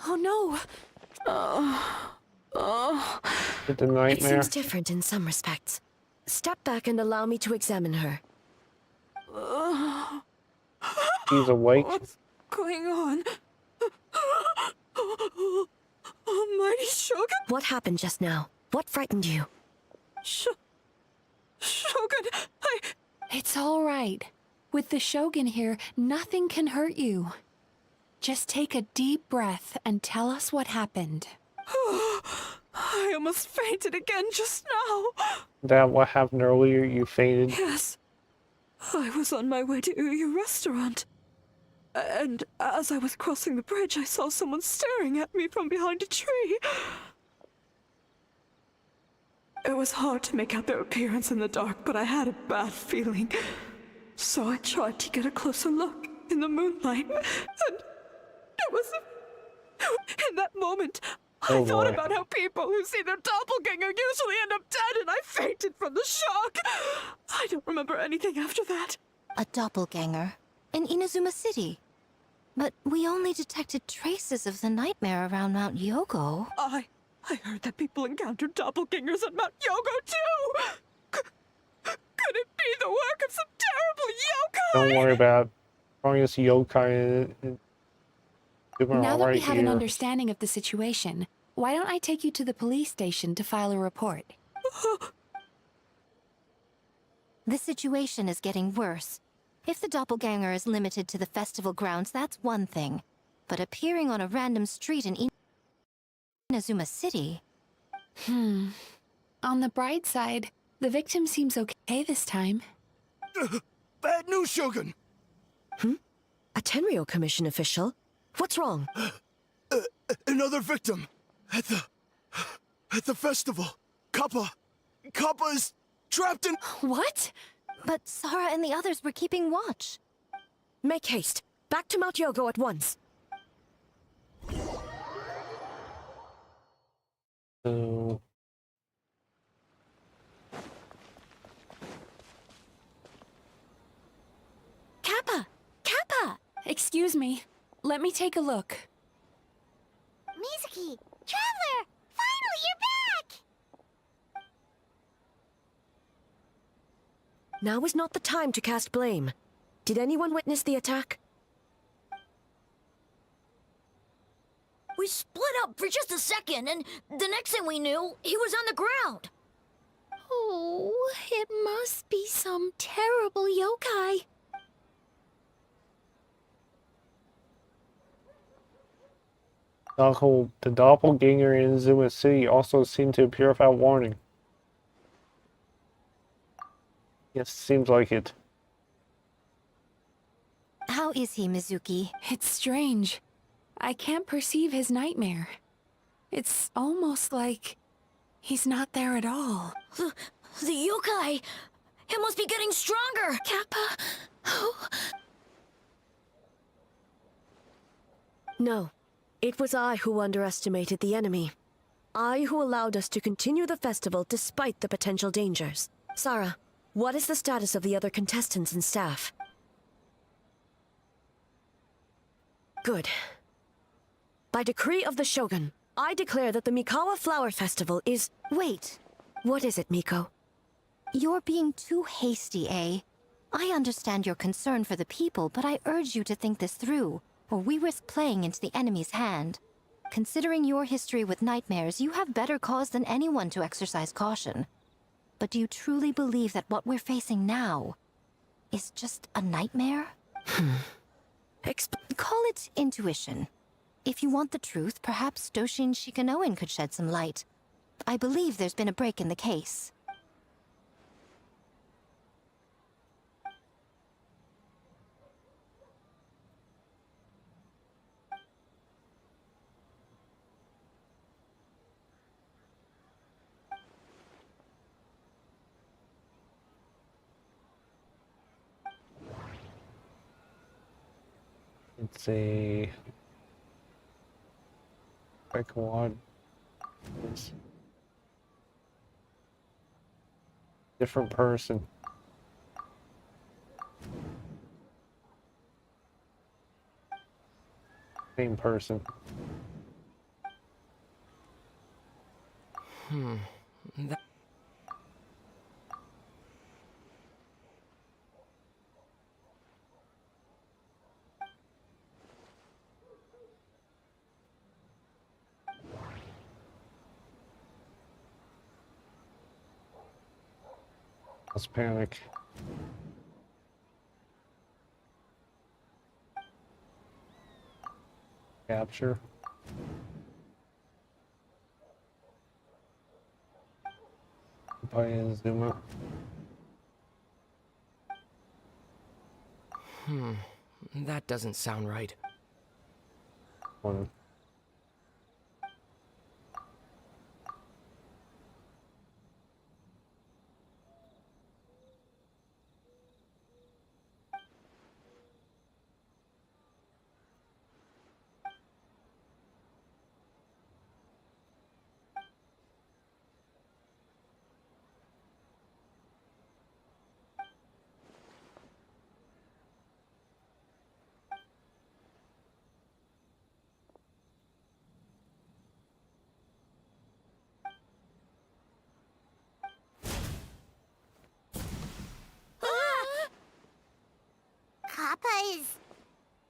Oh no! The It nightmare? seems different in some respects. Step back and allow me to examine her. He's awake? What's going on? Almighty Shogun? What happened just now? What frightened you? Shogun, It's all right. With the Shogun here, nothing can hurt you. Just take a deep breath and tell us what happened. I almost fainted again just now. That what happened earlier? You fainted? Yes. I was on my way to your restaurant. And as I was crossing the bridge, I saw someone staring at me from behind a tree. It was hard to make out their appearance in the dark, but I had a bad feeling. So I tried to get a closer look in the moonlight, and it was... In that moment, I thought about how people who see their doppelganger usually end up dead, and I fainted from the shock. I don't remember anything after that. A doppelganger? In Inazuma City? But we only detected traces of the nightmare around Mount Yogo. I I heard that people encountered doppelgangers on Mount Yogo too! Could it be the work of some terrible yokai? Don't worry about it. Strongest yokai in Now that we right have an here. understanding of the situation, why don't I take you to the police station to file a report? The situation is getting worse. If the doppelganger is limited to the festival grounds, that's one thing. But appearing on a random street in Inazuma City... On the bright side, the victim seems okay this time. Bad news, Shogun! A Tenryo Commission official? What's wrong? Another victim! At the festival! Kappa is trapped in... What? But Sara and the others were keeping watch. Make haste. Back to Mount Yogo at once. So... Kappa! Kappa! Excuse me. Let me take a look. Mizuki! Traveler! Finally, you're back! Now is not the time to cast blame. Did anyone witness the attack? We split up for just a second, and the next thing we knew, he was on the ground. Oh, it must be some terrible yokai. The doppelganger in Inazuma City also seemed to appear without warning. Yes, seems like it. How is he, Mizuki? It's strange. I can't perceive his nightmare. It's almost like he's not there at all. The yokai! It must be getting stronger! Kappa... No. It was I who underestimated the enemy. I who allowed us to continue the festival despite the potential dangers. Sara, what is the status of the other contestants and staff? Good. By decree of the Shogun, I declare that the Mikawa Flower Festival is... Wait. What is it, Miko? You're being too hasty, eh? I understand your concern for the people, but I urge you to think this through, or we risk playing into the enemy's hand. Considering your history with nightmares, you have better cause than anyone to exercise caution. But do you truly believe that what we're facing now is just a nightmare? Call it intuition. If you want the truth, perhaps Doshin Shikanoin could shed some light. I believe there's been a break in the case. It's a... Like what? It's different person. Same person. Let's panic. Capture. By Inazuma. That doesn't sound right. One.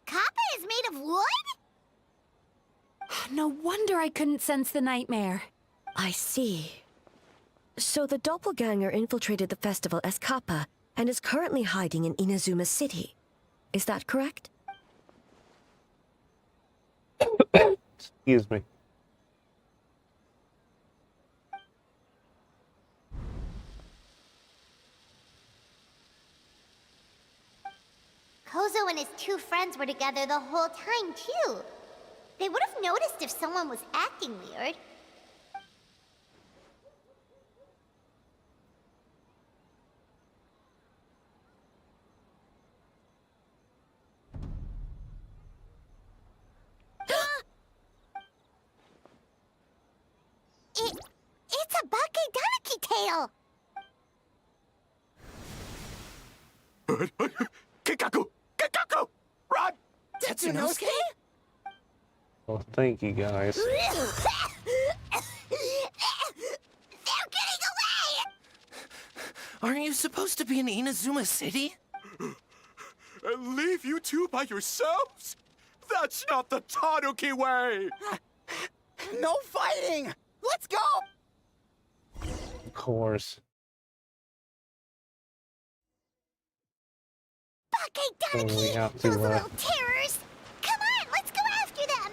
Kappa is made of wood? No wonder I couldn't sense the nightmare. I see. So the doppelganger infiltrated the festival as Kappa and is currently hiding in Inazuma City. Is that correct? Excuse me. Kozo and his two friends were together the whole time, too. They would have noticed if someone was acting weird. It's a Bakedaniki tail! Kikaku! Kikaku! Run! Tetsunosuke? Well, thank you guys. They're getting away! Aren't you supposed to be in Inazuma City? And leave you two by yourselves? That's not the Tanuki way! No fighting! Let's go! Of course. And we have to, Those little terrors! Come on, let's go after them!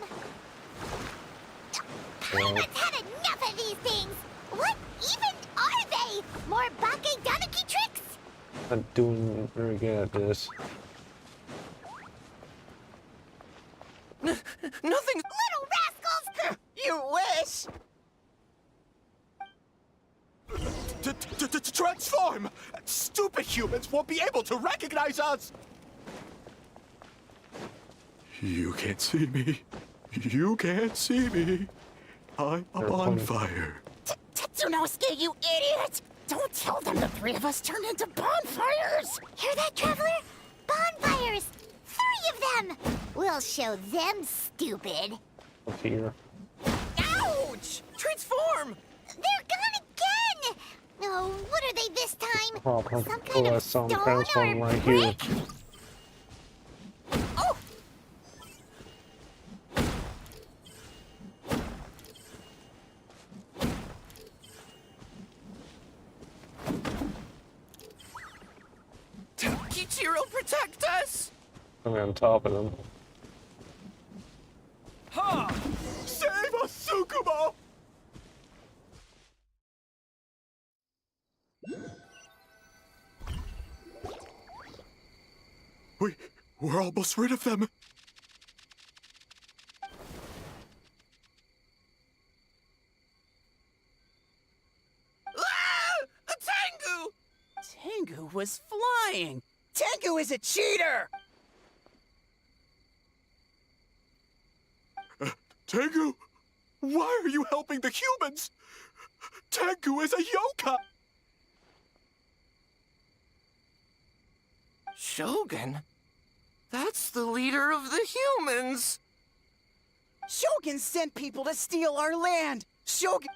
Paimon's had enough of these things! What even are they? More Bakedaniki tricks? I'm doing very good at this. Nothing! Little rascals! You wish! Transform! Stupid humans won't be able to recognize us! You can't see me. You can't see me. I'm up on fire. Tetsunosuke, you idiot! Don't tell them the three of us turned into bonfires! Hear that, Traveler? Bonfires! 3 of them! We'll show them, stupid. Up here. Ouch! Transform! They're gone again! Oh, what are they this time? Problem. Some kind of Some stone transform or right here. brick? Oh! Kichiro, protect us! I'm on top of them. Ha! Save us, Tsukumo! We're almost rid of them. Ah! A Tengu! Tengu was flying! Tengu is a cheater! Tengu, why are you helping the humans? Tengu is a yokai! Shogun? That's the leader of the humans! Shogun sent people to steal our land! Shogun...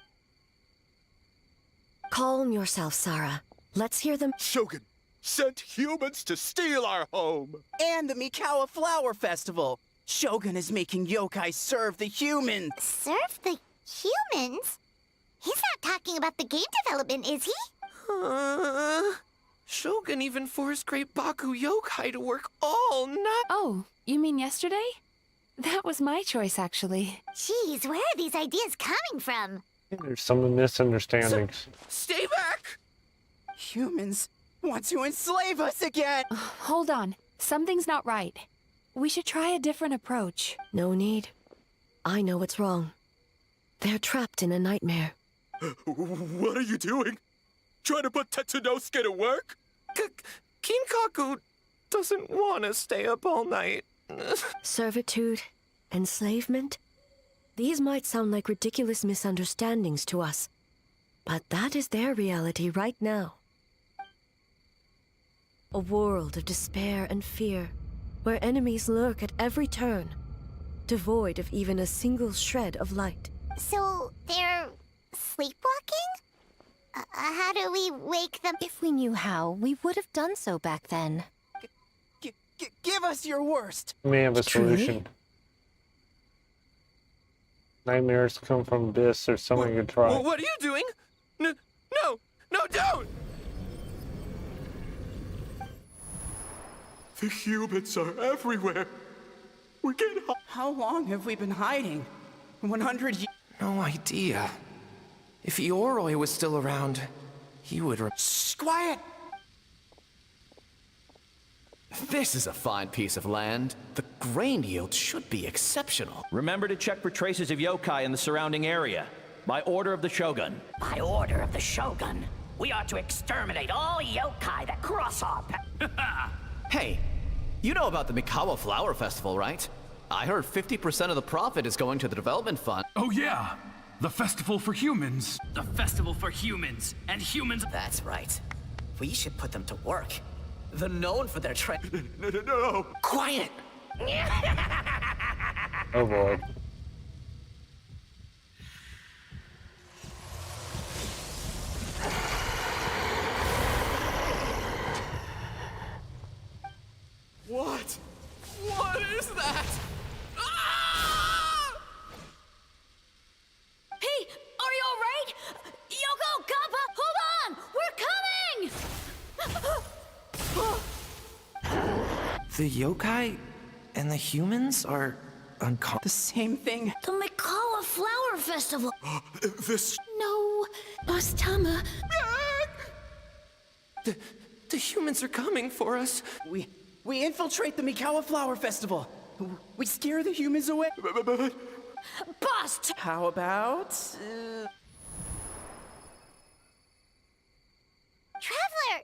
Calm yourself, Sarah. Let's hear them. Shogun sent humans to steal our home! And the Mikawa Flower Festival! Shogun is making yokai serve the humans! Serve the humans? He's not talking about the game development, is he? Shogun even forced Great Baku Yokai to work all night. Oh, you mean yesterday? That was my choice, actually. Jeez, where are these ideas coming from? There's some misunderstandings. Stay back! Humans want to enslave us again! Hold on. Something's not right. We should try a different approach. No need. I know what's wrong. They're trapped in a nightmare. What are you doing? Trying to put Tetsunosuke to work? Kinkaku doesn't want to stay up all night. Servitude, enslavement? These might sound like ridiculous misunderstandings to us, but that is their reality right now. A world of despair and fear, where enemies lurk at every turn, devoid of even a single shred of light. So, they're sleepwalking? How do we wake them? If we knew how, we would have done so back then. Give us your worst. May have a Truly? solution. Nightmares come from Abyss or something you could try. What are you doing? No, don't! The humans are everywhere. We can't. How long have we been hiding? 100 years? No idea. If Ioroi was still around, he would. Shh, quiet! This is a fine piece of land. The grain yield should be exceptional. Remember to check for traces of yokai in the surrounding area. By order of the Shogun. By order of the Shogun, we are to exterminate all yokai that cross our path. Hey, you know about the Mikawa Flower Festival, right? I heard 50% of the profit is going to the development fund. Oh yeah, the festival for humans. The festival for humans, and humans... That's right. We should put them to work. They're known for their No. Quiet! Oh boy. What? What is that? Hey, are you alright? Yoko, Kappa, hold on! We're coming! The yokai and the humans are The same thing. The Mikawa Flower Festival! This... No, Boss Tama. The humans are coming for us. We infiltrate the Mikawa Flower Festival. We scare the humans away. Bust! How about... Traveler!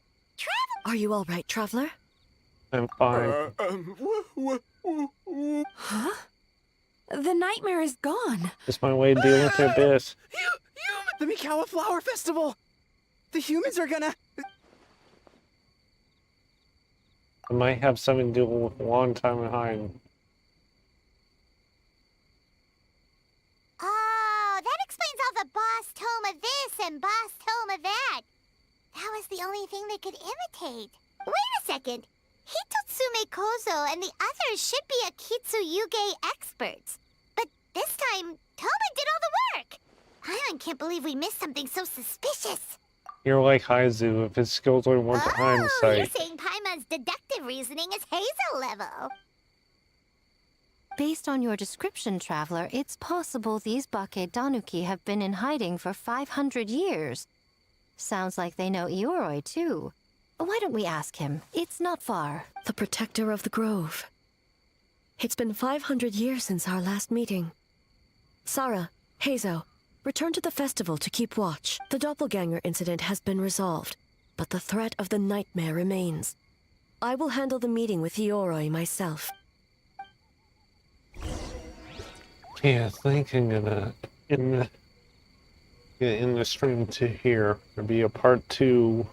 Are you all right, Traveler? I'm fine. Huh? The nightmare is gone. It's my way to deal with the Abyss. The Mikawa Flower Festival! The humans are gonna... It might have something to do with a long time behind. Oh, that explains all the boss tome of this and boss tome of that. That was the only thing they could imitate. Wait a second. Hitotsume Kozo and the others should be Akitsuyuge experts. But this time, Toma did all the work. Paimon can't believe we missed something so suspicious. You're like Haizu if his skills only weren't behind You're sight. saying Paimon's deductive reasoning is Hazel level. Based on your description, Traveler, it's possible these Bakedanuki have been in hiding for 500 years. Sounds like they know Ioroi, too. Why don't we ask him? It's not far. The protector of the grove. It's been 500 years since our last meeting. Sarah, Heizo, return to the festival to keep watch. The doppelganger incident has been resolved, but the threat of the nightmare remains. I will handle the meeting with Ioroi myself. Yeah, thinking of that in the stream to here. There'll be a part 2